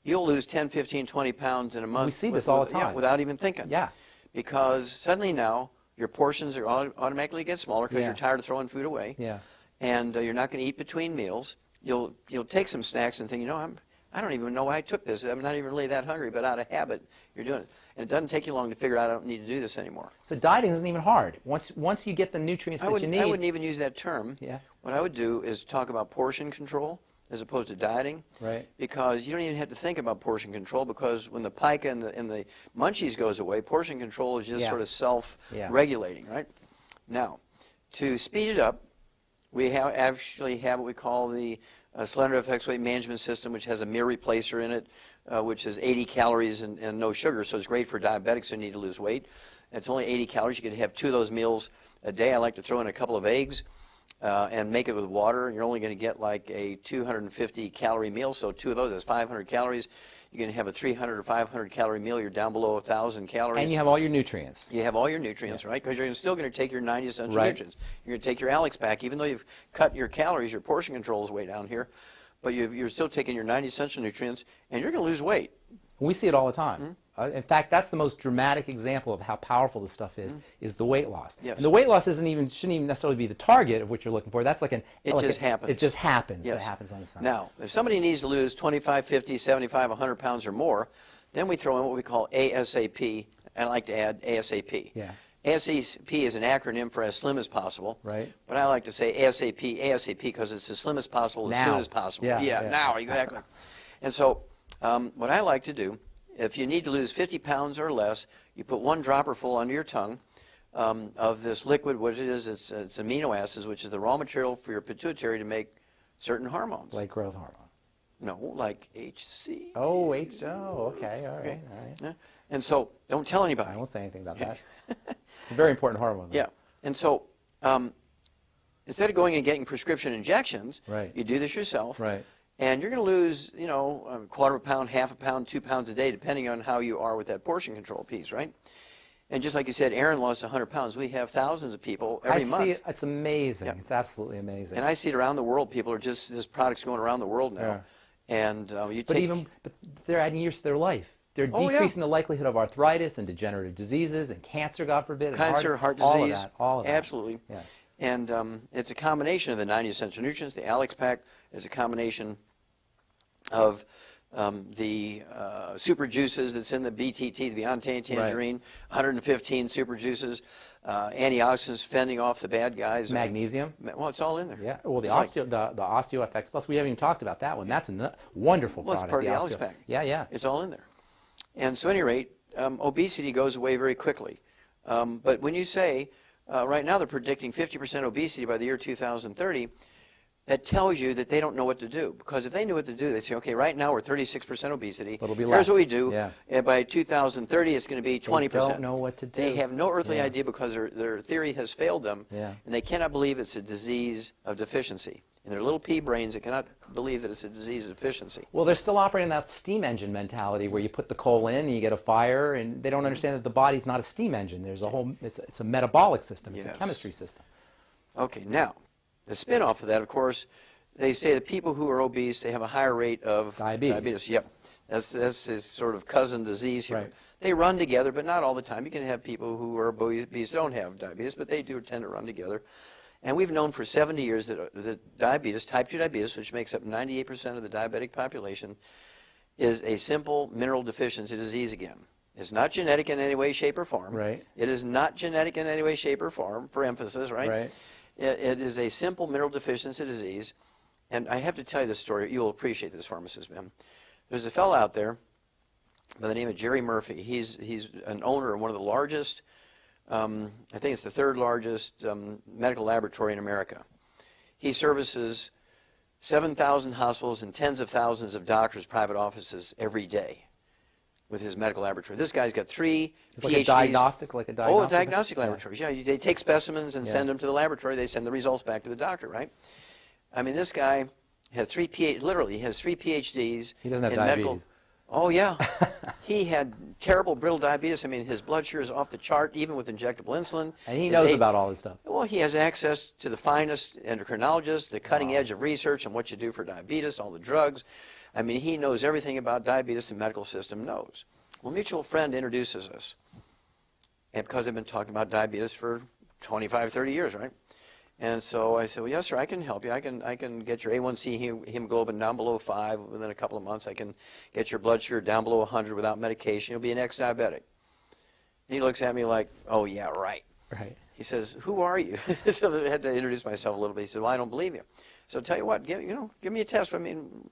you'll lose 10, 15, 20 pounds in a month. We see this all the time. Yeah, without even thinking. Yeah. Because suddenly now, your portions are automatically get smaller because you're tired of throwing food away. Yeah. And you're not going to eat between meals. You'll take some snacks and think, I don't even know why I took this. I'm not even really that hungry, but out of habit, you're doing it. And it doesn't take you long to figure out I don't need to do this anymore. So dieting isn't even hard. Once you get the nutrients that you need. I wouldn't even use that term. Yeah. What I would do is talk about portion control as opposed to dieting. Right. Because you don't even have to think about portion control because when the pica and the munchies goes away, portion control is just sort of self-regulating, right? Now, to speed it up, we actually have what we call the Slender FX Weight Management System, which has a meal replacer in it, which is 80 calories and no sugar, so it's great for diabetics who need to lose weight. It's only 80 calories. You can have 2 of those meals a day. I like to throw in a couple of eggs and make it with water, and you're only going to get like a 250 calorie meal, so 2 of those is 500 calories. You're going to have a 300 or 500 calorie meal. You're down below 1,000 calories. And you have all your nutrients. You have all your nutrients, right? Because you're still going to take your 90 essential nutrients. You're going to take your Alex pack, even though you've cut your calories, your portion control is way down here, but you're still taking your 90 essential nutrients, and you're going to lose weight. We see it all the time. In fact, that's the most dramatic example of how powerful this stuff is the weight loss. Yes. And the weight loss shouldn't even necessarily be the target of what you're looking for. That's like It just happens. It just happens. Yes. It happens on its own. Now, if somebody needs to lose 25, 50, 75, 100 pounds or more, then we throw in what we call ASAP. I like to add ASAP. Yeah. ASAP is an acronym for as slim as possible. Right. But I like to say ASAP because it's as slim as possible, as soon as possible. Yeah, now, exactly. And so what I like to do, if you need to lose 50 pounds or less, you put 1 dropper full under your tongue of this liquid, what it is, it's amino acids, which is the raw material for your pituitary to make certain hormones. Like growth hormone. No, like HC. Oh, okay, all right. Yeah. And so, don't tell anybody. I won't say anything about that. It's a very important hormone. Though. Yeah, and so instead of going and getting prescription injections, you do this yourself. Right. And you're going to lose, a quarter of a pound, half a pound, 2 pounds a day, depending on how you are with that portion control piece, right? And just like you said, Aaron lost 100 pounds. We have thousands of people every month. I see it. It's amazing. Yeah. It's absolutely amazing. And I see it around the world. People are this product's going around the world now. Yeah. And but they're adding years to their life. They're decreasing the likelihood of arthritis and degenerative diseases and cancer, God forbid. Cancer, heart disease. All of that. Absolutely. Yeah. And it's a combination of the 90 essential nutrients, the Alex pack. It's a combination of the super juices that's in the BTT, the Beyond Tangerine, 115 super juices, antioxidants fending off the bad guys. Magnesium. Well, it's all in there. Yeah. Well, the It's the OsteoFX Plus, we haven't even talked about that one. That's a wonderful well, product. it's part of the Alex pack. Yeah, yeah. It's all in there. And so at any rate, obesity goes away very quickly. But when you say, right now they're predicting 50% obesity by the year 2030, that tells you that they don't know what to do. Because if they knew what to do, they'd say, okay, right now we're 36% obesity. But it'll be Here's less. what we do. Yeah. And by 2030, it's going to be 20%. They don't know what to do. They have no earthly Yeah. idea because their theory has failed them. Yeah. And they cannot believe it's a disease of deficiency. In their little pea brains, they cannot believe that it's a disease of deficiency. Well, they're still operating that steam engine mentality where you put the coal in and you get a fire, and they don't understand that the body's not a steam engine. There's a whole, it's a metabolic system. It's Yes. a chemistry system. Okay, now, the spin-off of that, of course, they say that people who are obese, they have a higher rate of Diabetes. Yep, that's this sort of cousin disease here. Right. They run together, but not all the time. You can have people who are obese don't have diabetes, but they do tend to run together. And we've known for 70 years that diabetes, type 2 diabetes, which makes up 98% of the diabetic population, is a simple mineral deficiency disease again. It's not genetic in any way, shape, or form. Right. It is not genetic in any way, shape, or form, for emphasis, right? Right. It is a simple mineral deficiency disease. And I have to tell you this story. You'll appreciate this, pharmacist man. There's a fellow out there by the name of Jerry Murphy. He's an owner of one of the largest, I think it's the third largest medical laboratory in America. He services 7,000 hospitals and tens of thousands of doctors' private offices every day with his medical laboratory. This guy's got 3 It's PhDs. like a diagnostic Oh, diagnostic laboratories. Yeah, they take specimens and Yeah. send them to the laboratory. They send the results back to the doctor, right? I mean, this guy has 3 literally he has 3 PhDs. He doesn't have in diabetes. medical. Oh yeah, he had terrible brittle diabetes. I mean, his blood sugar is off the chart, even with injectable insulin. And he His knows about all this stuff. Well, he has access to the finest endocrinologists, the cutting edge of research on what you do for diabetes, all the drugs. I mean, he knows everything about diabetes the medical system knows. Well, a mutual friend introduces us, and because I've been talking about diabetes for 25, 30 years, right? And so I said, well, yes, sir, I can help you. I can get your A1C hemoglobin down below 5 within a couple of months. I can get your blood sugar down below 100 without medication. You'll be an ex-diabetic. And he looks at me like, oh, yeah, right. Right. He says, who are you? So I had to introduce myself a little bit. He said, well, I don't believe you. So tell you what, give me a test. I mean,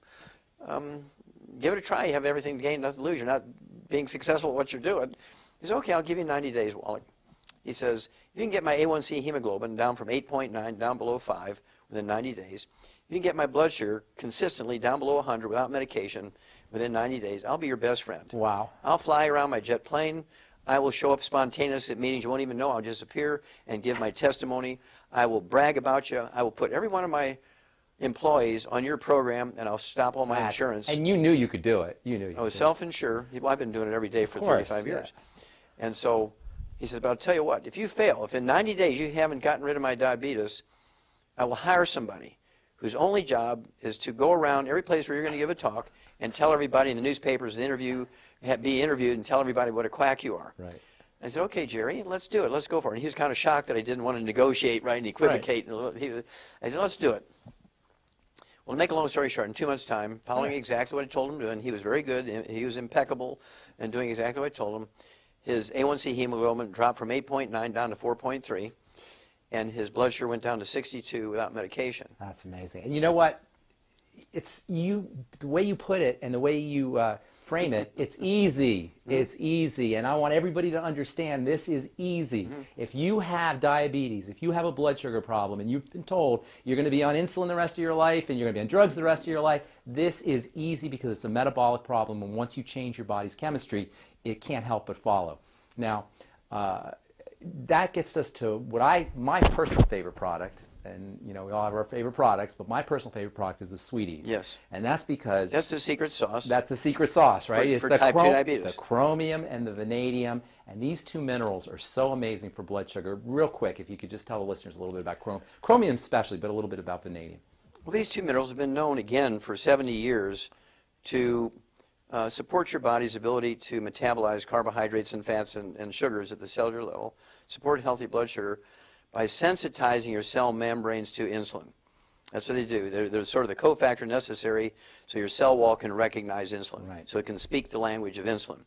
give it a try. You have everything to gain, nothing to lose. You're not being successful at what you're doing. He said, okay, I'll give you 90 days, Wally. He says, if you can get my A1C hemoglobin down from 8.9 down below 5 within 90 days, if you can get my blood sugar consistently down below 100 without medication within 90 days, I'll be your best friend. Wow. I'll fly around my jet plane. I will show up spontaneous at meetings you won't even know. I'll just appear and give my testimony. I will brag about you. I will put every one of my employees on your program, and I'll stop all my insurance. And you knew you could do it. You knew you I was could. self-insure. Well, I've been doing it every day for Of course, 35 years. yeah. And so he said, but I'll tell you what, if you fail, if in 90 days you haven't gotten rid of my diabetes, I will hire somebody whose only job is to go around every place where you're going to give a talk and tell everybody in the newspapers, be interviewed and tell everybody what a quack you are. Right. I said, okay, Jerry, let's do it. Let's go for it. And he was kind of shocked that I didn't want to negotiate, right, and equivocate. Right. I said, let's do it. Well, to make a long story short, in 2 months' time, following exactly what I told him to do, and he was very good, he was impeccable in doing exactly what I told him, his A1C hemoglobin dropped from 8.9 down to 4.3, and his blood sugar went down to 62 without medication. That's amazing. And you know what? It's the way you put it and the way you frame it, it's easy. It's easy. And I want everybody to understand this is easy. If you have diabetes, if you have a blood sugar problem, and you've been told you're going to be on insulin the rest of your life and you're going to be on drugs the rest of your life, this is easy because it's a metabolic problem. And once you change your body's chemistry, it can't help but follow. Now, that gets us to my personal favorite product. And, you know, we all have our favorite products, but my personal favorite product is the Sweeties. Yes. And that's because... That's the secret sauce. That's the secret sauce, right? It's for the type 2 diabetes. The chromium and the vanadium. And these two minerals are so amazing for blood sugar. Real quick, if you could just tell the listeners a little bit about chromium especially, but a little bit about vanadium. Well, these two minerals have been known, again, for 70 years to support your body's ability to metabolize carbohydrates and fats and sugars at the cellular level, support healthy blood sugar, by sensitizing your cell membranes to insulin. That's what they do. They're sort of the cofactor necessary so your cell wall can recognize insulin. Right. So it can speak the language of insulin.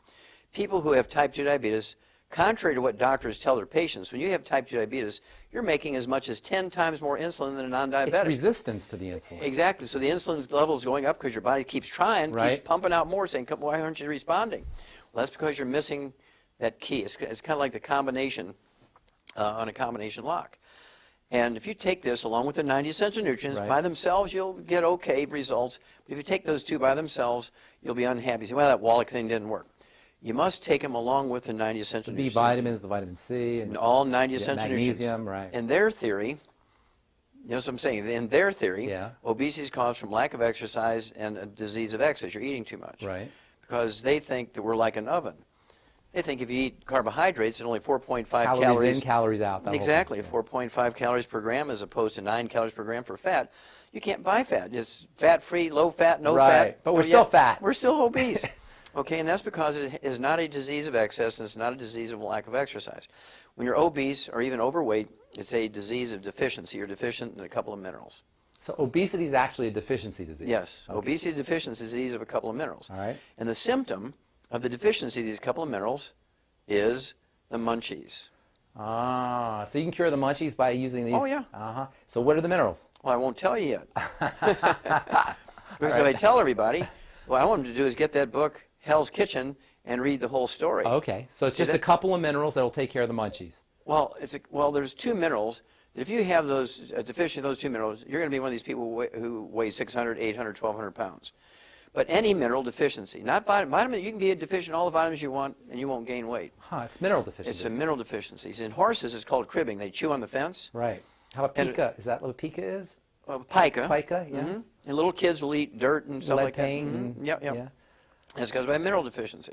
People who have type 2 diabetes, contrary to what doctors tell their patients, when you have type 2 diabetes, you're making as much as 10 times more insulin than a non-diabetic. It's resistance to the insulin. Exactly. So the insulin level is going up because your body keeps trying, keeps pumping out more, saying, why aren't you responding? Well, that's because you're missing that key. It's kind of like the combination on a combination lock. And if you take this along with the 90 essential nutrients, by themselves you'll get okay results. But if you take those two by themselves, you'll be unhappy. You say, well, that Wallach thing didn't work. You must take them along with the 90 essential nutrients. The B vitamins, the vitamin C. And all 90 essential magnesium, nutrients. In their theory, you know what I'm saying? In their theory, obesity is caused from lack of exercise and a disease of excess. You're eating too much. Right. Because they think that we're like an oven. They think if you eat carbohydrates at only 4.5 calories in, calories out. Exactly, 4.5 calories per gram as opposed to 9 calories per gram for fat. You can't buy fat. It's fat-free, low-fat, no-fat. But we're still fat. We're still obese. Okay, and that's because it is not a disease of excess and it's not a disease of lack of exercise. When you're obese or even overweight, it's a disease of deficiency. You're deficient in a couple of minerals. So obesity is actually a deficiency disease? Yes. Okay. Obesity deficiency is a disease of a couple of minerals. All right. And the symptom of the deficiency of these couple of minerals is the munchies. Ah, so you can cure the munchies by using these? Oh, yeah. So what are the minerals? Well, I won't tell you yet. Because if I tell everybody, what I want them to do is get that book, Hell's Kitchen, and read the whole story. Okay, so it's just a couple of minerals that will take care of the munchies. Well, there's two minerals. If you have those deficient of those two minerals, you're going to be one of these people who weigh 600, 800, 1,200 pounds. But any mineral deficiency, not vitamin, you can be deficient in all the vitamins you want and you won't gain weight. It's mineral deficiency. It's a mineral deficiency. In horses, it's called cribbing. They chew on the fence. Right. How about pica? Is that what pica is? Pica. Pica, yeah. And little kids will eat dirt and stuff like that. Yep. That's because of a mineral deficiency.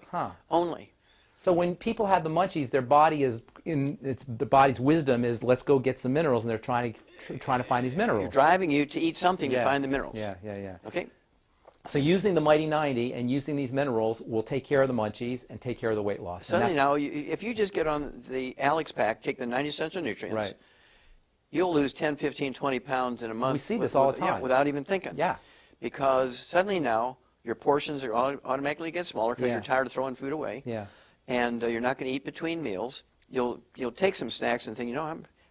Only. So when people have the munchies, their body is the body's wisdom is let's go get some minerals, and they're trying to find these minerals. You're driving you to eat something to find the minerals. Yeah. Okay. So using the Mighty 90 and using these minerals will take care of the munchies and take care of the weight loss. Suddenly now, if you just get on the Alex pack, take the 90 essential nutrients, you'll lose 10, 15, 20 pounds in a month. We see this all the time. Yeah, without even thinking. Yeah. Because suddenly now, your portions are automatically get smaller because you're tired of throwing food away. Yeah. And you're not going to eat between meals. You'll take some snacks and think,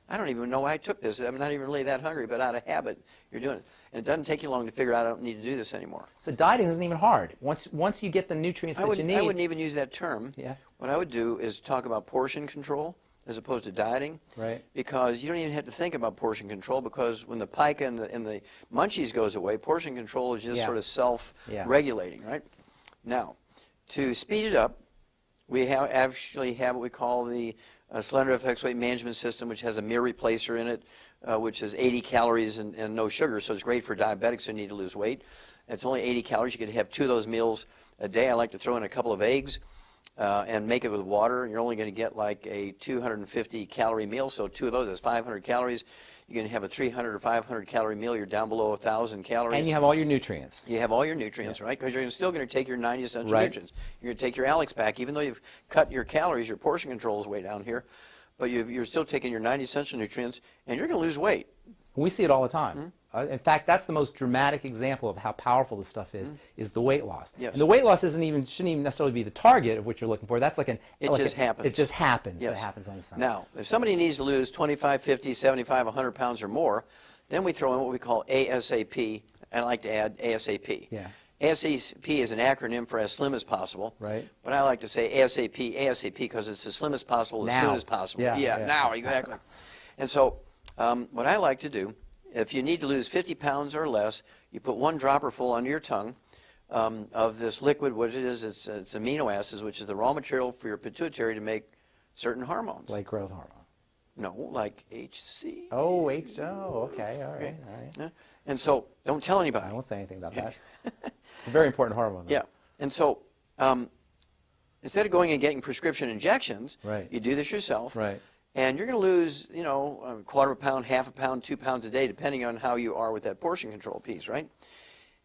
I don't even know why I took this. I'm not even really that hungry, but out of habit, you're doing it. And it doesn't take you long to figure out I don't need to do this anymore. So dieting isn't even hard. Once you get the nutrients that you need. I wouldn't even use that term. Yeah. What I would do is talk about portion control as opposed to dieting. Right. Because you don't even have to think about portion control because when the pica and the munchies goes away, portion control is just sort of self-regulating, right? Now, to speed it up, we actually have what we call the Slender FX Weight Management System, which has a meal replacer in it, which is 80 calories and no sugar, so it's great for diabetics who need to lose weight. It's only 80 calories. You can have 2 of those meals a day. I like to throw in a couple of eggs and make it with water. You're only going to get like a 250 calorie meal, so 2 of those is 500 calories. You can have a 300 or 500 calorie meal. You're down below 1,000 calories. And you have all your nutrients. You have all your nutrients, right? Because you're still going to take your 90 essential nutrients. You're going to take your Alex pack, even though you've cut your calories, your portion control is way down here, but you're still taking your 90 essential nutrients, and you're going to lose weight. We see it all the time. In fact, that's the most dramatic example of how powerful this stuff is the weight loss. Yes. And the weight loss shouldn't even necessarily be the target of what you're looking for. That's like It just happens. It just happens. Yes. It happens on its own. Now, if somebody needs to lose 25, 50, 75, 100 pounds or more, then we throw in what we call ASAP. I like to add ASAP. Yeah. ASAP is an acronym for as slim as possible. Right. But I like to say ASAP because it's as slim as possible, as soon as possible. Yeah, now, exactly. And so what I like to do, if you need to lose 50 pounds or less, you put 1 dropper full under your tongue of this liquid, what it is, it's amino acids, which is the raw material for your pituitary to make certain hormones. Like growth hormone. No, like HC. Oh, okay, all right. Yeah. And so, don't tell anybody. I won't say anything about that. It's a very important hormone, though. Yeah, and so instead of going and getting prescription injections, you do this yourself. Right. And you're going to lose, a quarter of a pound, half a pound, 2 pounds a day, depending on how you are with that portion control piece, right?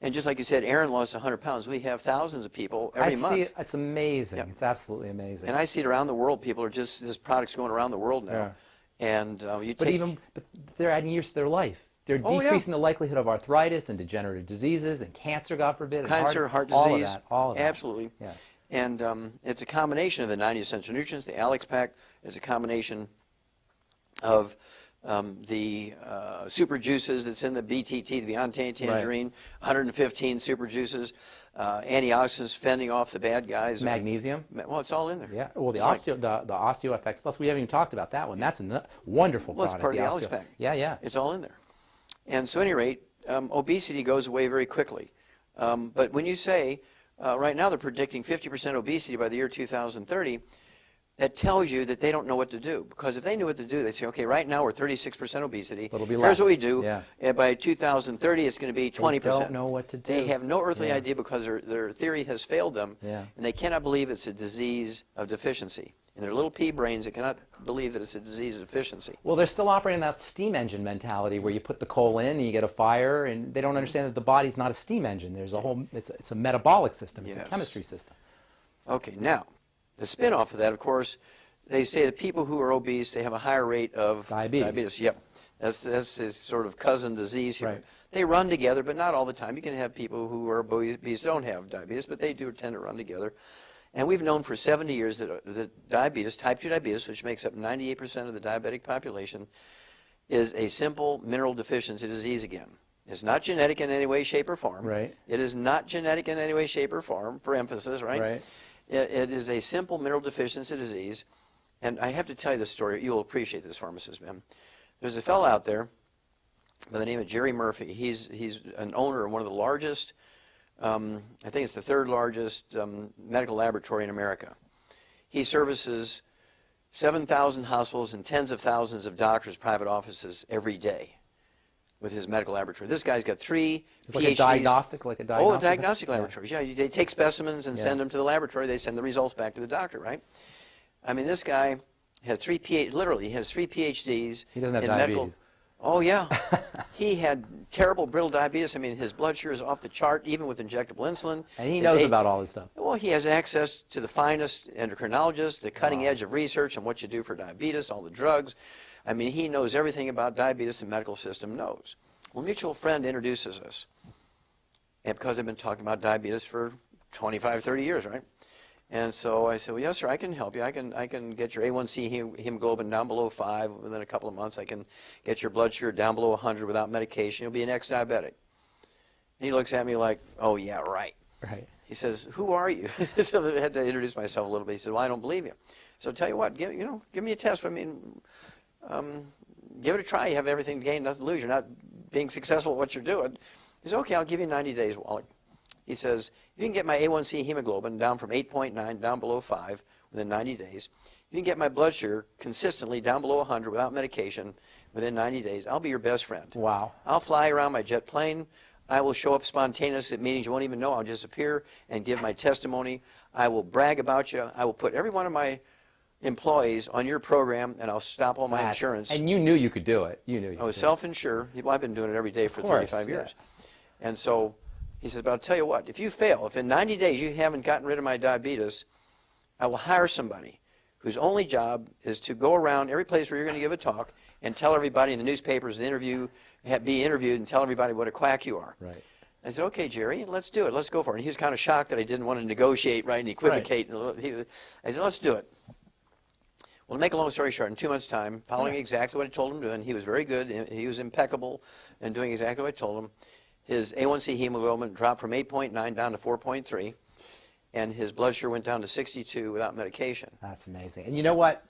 And just like you said, Aaron lost 100 pounds. We have thousands of people every month. I see it. It's amazing. Yeah. It's absolutely amazing. And I see it around the world. People are just, this product's going around the world now. Yeah. And but they're adding years to their life. They're Oh, yeah. decreasing the likelihood of arthritis and degenerative diseases and cancer, God forbid, and Cancer, heart all of disease. that, all of that. Absolutely. Yeah. And it's a combination of the 90 essential nutrients, the Alex Pack. It's a combination of the super juices that's in the BTT, the Beyond Tangerine, 115 super juices, antioxidants fending off the bad guys. Magnesium. Well, it's all in there. Yeah. Well, the It's like- the OsteoFX Plus, we haven't even talked about that one. That's a wonderful Well, it's product. part of the Osteo- Alex Pack. Yeah, yeah. It's all in there. And so at any rate, obesity goes away very quickly. But when you say, right now they're predicting 50% obesity by the year 2030, that tells you that they don't know what to do. Because if they knew what to do, they'd say, okay, right now we're 36% obesity. But it'll be Here's less. what we do. Yeah. And by 2030, it's going to be 20%. They don't know what to do. They have no earthly Yeah. idea because their theory has failed them. Yeah. And they cannot believe it's a disease of deficiency. In their little pea brains, they cannot believe that it's a disease of deficiency. Well, they're still operating that steam engine mentality where you put the coal in and you get a fire, and they don't understand that the body's not a steam engine. There's a whole, it's a metabolic system. It's Yes. a chemistry system. Okay, now, the spin-off of that, of course, they say that people who are obese, they have a higher rate of Diabetes. Yep. That's his sort of cousin disease here. Right. They run together, but not all the time. You can have people who are obese don't have diabetes, but they do tend to run together. And we've known for 70 years that diabetes, type 2 diabetes, which makes up 98% of the diabetic population, is a simple mineral deficiency disease again. It's not genetic in any way, shape, or form. Right. It is not genetic in any way, shape, or form, for emphasis, right? Right. It is a simple mineral deficiency disease. And I have to tell you this story. You'll appreciate this, pharmacist man. There's a fellow out there by the name of Jerry Murphy. He's an owner of one of the largest, I think it's the third largest medical laboratory in America. He services 7,000 hospitals and tens of thousands of doctors' private offices every day with his medical laboratory. This guy's got 3 It's PhDs. like a diagnostic, Oh, diagnostic laboratories. Yeah, they take specimens and Yeah. send them to the laboratory. They send the results back to the doctor, right? I mean, this guy has 3 literally, he has 3 PhDs. He doesn't have in diabetes. medical. Oh, yeah. He had terrible brittle diabetes. I mean, his blood sugar is off the chart, even with injectable insulin. And he His knows about all this stuff. Well, he has access to the finest endocrinologists, the cutting edge of research on what you do for diabetes, all the drugs. I mean, he knows everything about diabetes the medical system knows. Well, a mutual friend introduces us. And because I've been talking about diabetes for 25, 30 years, right? And so I said, well, yes, sir, I can help you. I can get your A1C hemoglobin down below 5 within a couple of months. I can get your blood sugar down below 100 without medication. You'll be an ex-diabetic. And he looks at me like, oh, yeah, right. Right. He says, who are you? So I had to introduce myself a little bit. He said, well, I don't believe you. So tell you what, give me a test. I mean, give it a try. You have everything to gain, nothing to lose. You're not being successful at what you're doing. He said, okay, I'll give you 90 days, Wally. He says, if you can get my A1C hemoglobin down from 8.9 down below 5 within 90 days, if you can get my blood sugar consistently down below 100 without medication within 90 days, I'll be your best friend. Wow. I'll fly around my jet plane. I will show up spontaneous at meetings you won't even know. I'll just appear and give my testimony. I will brag about you. I will put every one of my employees on your program, and I'll stop all my insurance. And you knew you could do it. You knew you I was could do it. self-insured. Well, I've been doing it every day for Of course, 35 years. yeah. And so he says, but I'll tell you what, if you fail, if in 90 days you haven't gotten rid of my diabetes, I will hire somebody whose only job is to go around every place where you're going to give a talk and tell everybody in the newspapers, be interviewed and tell everybody what a quack you are. Right. I said, okay, Jerry, let's do it. Let's go for it. And he was kind of shocked that I didn't want to negotiate, right, and equivocate. Right. I said, let's do it. Well, to make a long story short, in 2 months' time, following exactly what I told him to do, and he was very good. He was impeccable in doing exactly what I told him. His A1C hemoglobin dropped from 8.9 down to 4.3, and his blood sugar went down to 62 without medication. That's amazing. And you know what?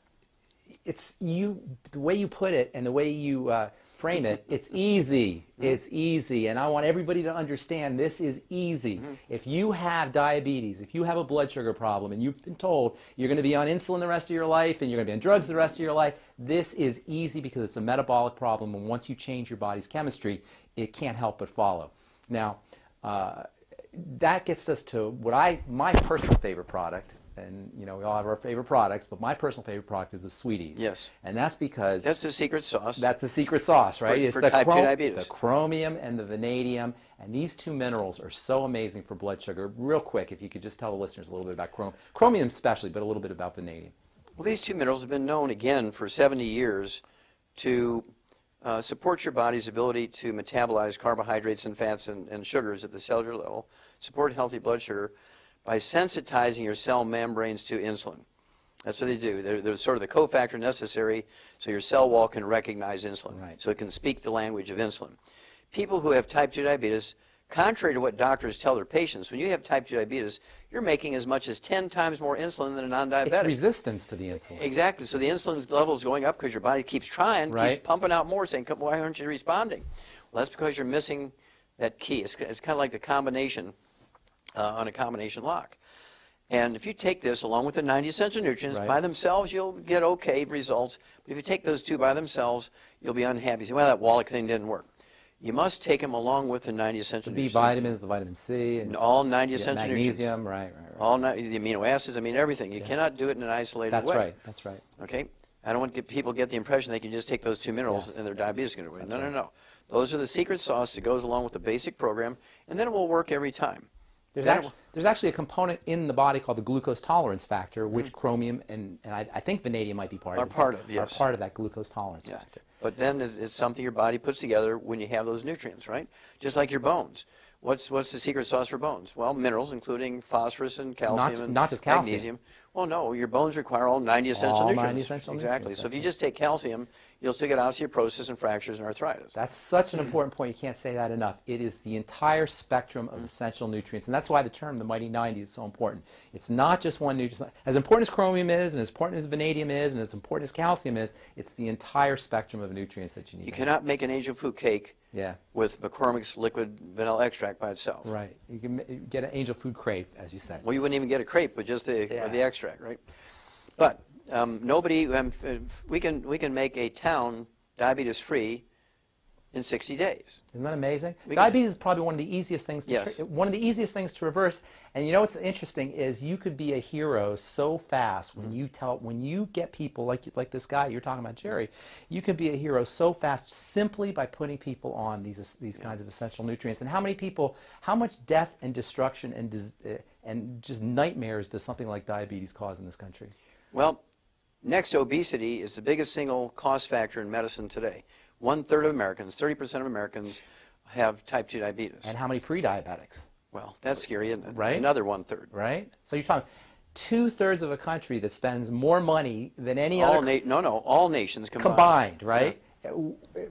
It's the way you put it and the way you frame it, it's easy. It's easy. And I want everybody to understand this is easy. If you have diabetes, if you have a blood sugar problem, and you've been told you're going to be on insulin the rest of your life and you're going to be on drugs the rest of your life, this is easy because it's a metabolic problem. And once you change your body's chemistry, it can't help but follow. Now, that gets us to what my personal favorite product, and we all have our favorite products, but my personal favorite product is the Sweeties. Yes. And that's because that's the secret sauce. That's the secret sauce, right? For, it's for the type 2 diabetes. The chromium and the vanadium, and these two minerals are so amazing for blood sugar. Real quick, if you could just tell the listeners a little bit about chromium especially, but a little bit about vanadium. Well, these two minerals have been known again for 70 years to support your body's ability to metabolize carbohydrates and fats and sugars at the cellular level, support healthy blood sugar by sensitizing your cell membranes to insulin. That's what they do. They're sort of the cofactor necessary so your cell wall can recognize insulin, right. so it can speak the language of insulin. People who have type 2 diabetes, contrary to what doctors tell their patients, when you have type 2 diabetes, you're making as much as 10 times more insulin than a non-diabetic. It's resistance to the insulin. Exactly. So the insulin level is going up because your body keeps trying, right. keeps pumping out more, saying, why aren't you responding? Well, that's because you're missing that key. It's kind of like the combination on a combination lock. And if you take this along with the 90 essential nutrients, right. by themselves you'll get okay results. But if you take those two by themselves, you'll be unhappy. You say, well, that Wallach thing didn't work. You must take them along with the 90 essential nutrients. The B vitamins, the vitamin C. And all 90 essential nutrients. Magnesium, right. All the amino acids, everything. You cannot do it in an isolated way. That's right. Okay? I don't want people to get the impression they can just take those 2 minerals and their diabetes is going to win. No. Those are the secret sauce that goes along with the basic program, and then it will work every time. There's actually a component in the body called the glucose tolerance factor, which chromium and I think vanadium might be part of. Are part of that glucose tolerance factor. But then it's something your body puts together when you have those nutrients, right? Just like your bones. What's the secret sauce for bones? Well, minerals, including phosphorus and calcium and not just calcium. Magnesium. Well, no, your bones require all 90 essential nutrients. 90 essential exactly. nutrients. So if you just take calcium, you'll still get osteoporosis and fractures and arthritis. That's such an important point. You can't say that enough. It is the entire spectrum of essential nutrients, and that's why the term the mighty 90 is so important. It's not just one nutrient. As important as chromium is, and as important as vanadium is, and as important as calcium is, it's the entire spectrum of nutrients that you need. You cannot make an angel food cake with McCormick's liquid vanilla extract by itself. Right. You can get an angel food crepe, as you said. Well, you wouldn't even get a crepe with just the extract, right? But we can make a town diabetes-free in 60 days. Isn't that amazing? Diabetes is probably one of the easiest things to reverse. And you know what's interesting is you could be a hero so fast when you get people like this guy you're talking about, Jerry. You can be a hero so fast simply by putting people on these kinds of essential nutrients. And how much death and destruction and just nightmares does something like diabetes cause in this country? Well, next to obesity is the biggest single cost factor in medicine today. 1/3 of Americans, 30% of Americans have type 2 diabetes. And how many pre-diabetics? Well, that's scary, isn't it? Right. Another 1/3. Right. So you're talking 2/3 of a country that spends more money than any other. All nations combined. Combined, right? Yeah.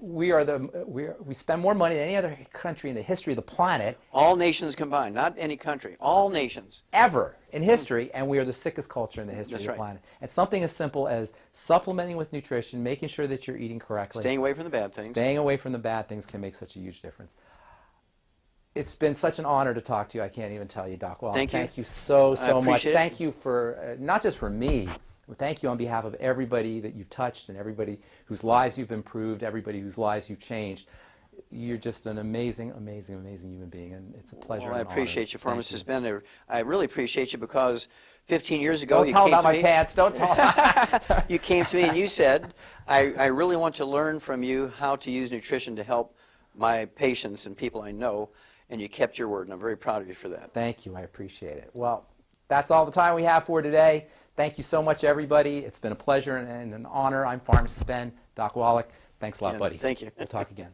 We spend more money than any other country in the history of the planet. All nations combined, not any country. All nations. Ever in history, and we are the sickest culture in the history of the planet. And something as simple as supplementing with nutrition, making sure that you're eating correctly. Staying away from the bad things. Staying away from the bad things can make such a huge difference. It's been such an honor to talk to you. I can't even tell you, Doc. Well, thank you so much. Thank you for, not just for me, but thank you on behalf of everybody that you've touched and everybody whose lives you've improved, everybody whose lives you've changed. You're just an amazing, amazing, amazing human being, and it's a pleasure. Well, I appreciate you, Pharmacist Ben. I really appreciate you because 15 years ago you came to me. Don't tell about my pants. Don't tell. You came to me and you said, I really want to learn from you how to use nutrition to help my patients and people I know, and you kept your word, and I'm very proud of you for that. Thank you. I appreciate it. Well, that's all the time we have for today. Thank you so much, everybody. It's been a pleasure and an honor. I'm Pharmacist Ben, Doc Wallach. Thanks a lot, buddy. Thank you. We'll talk again.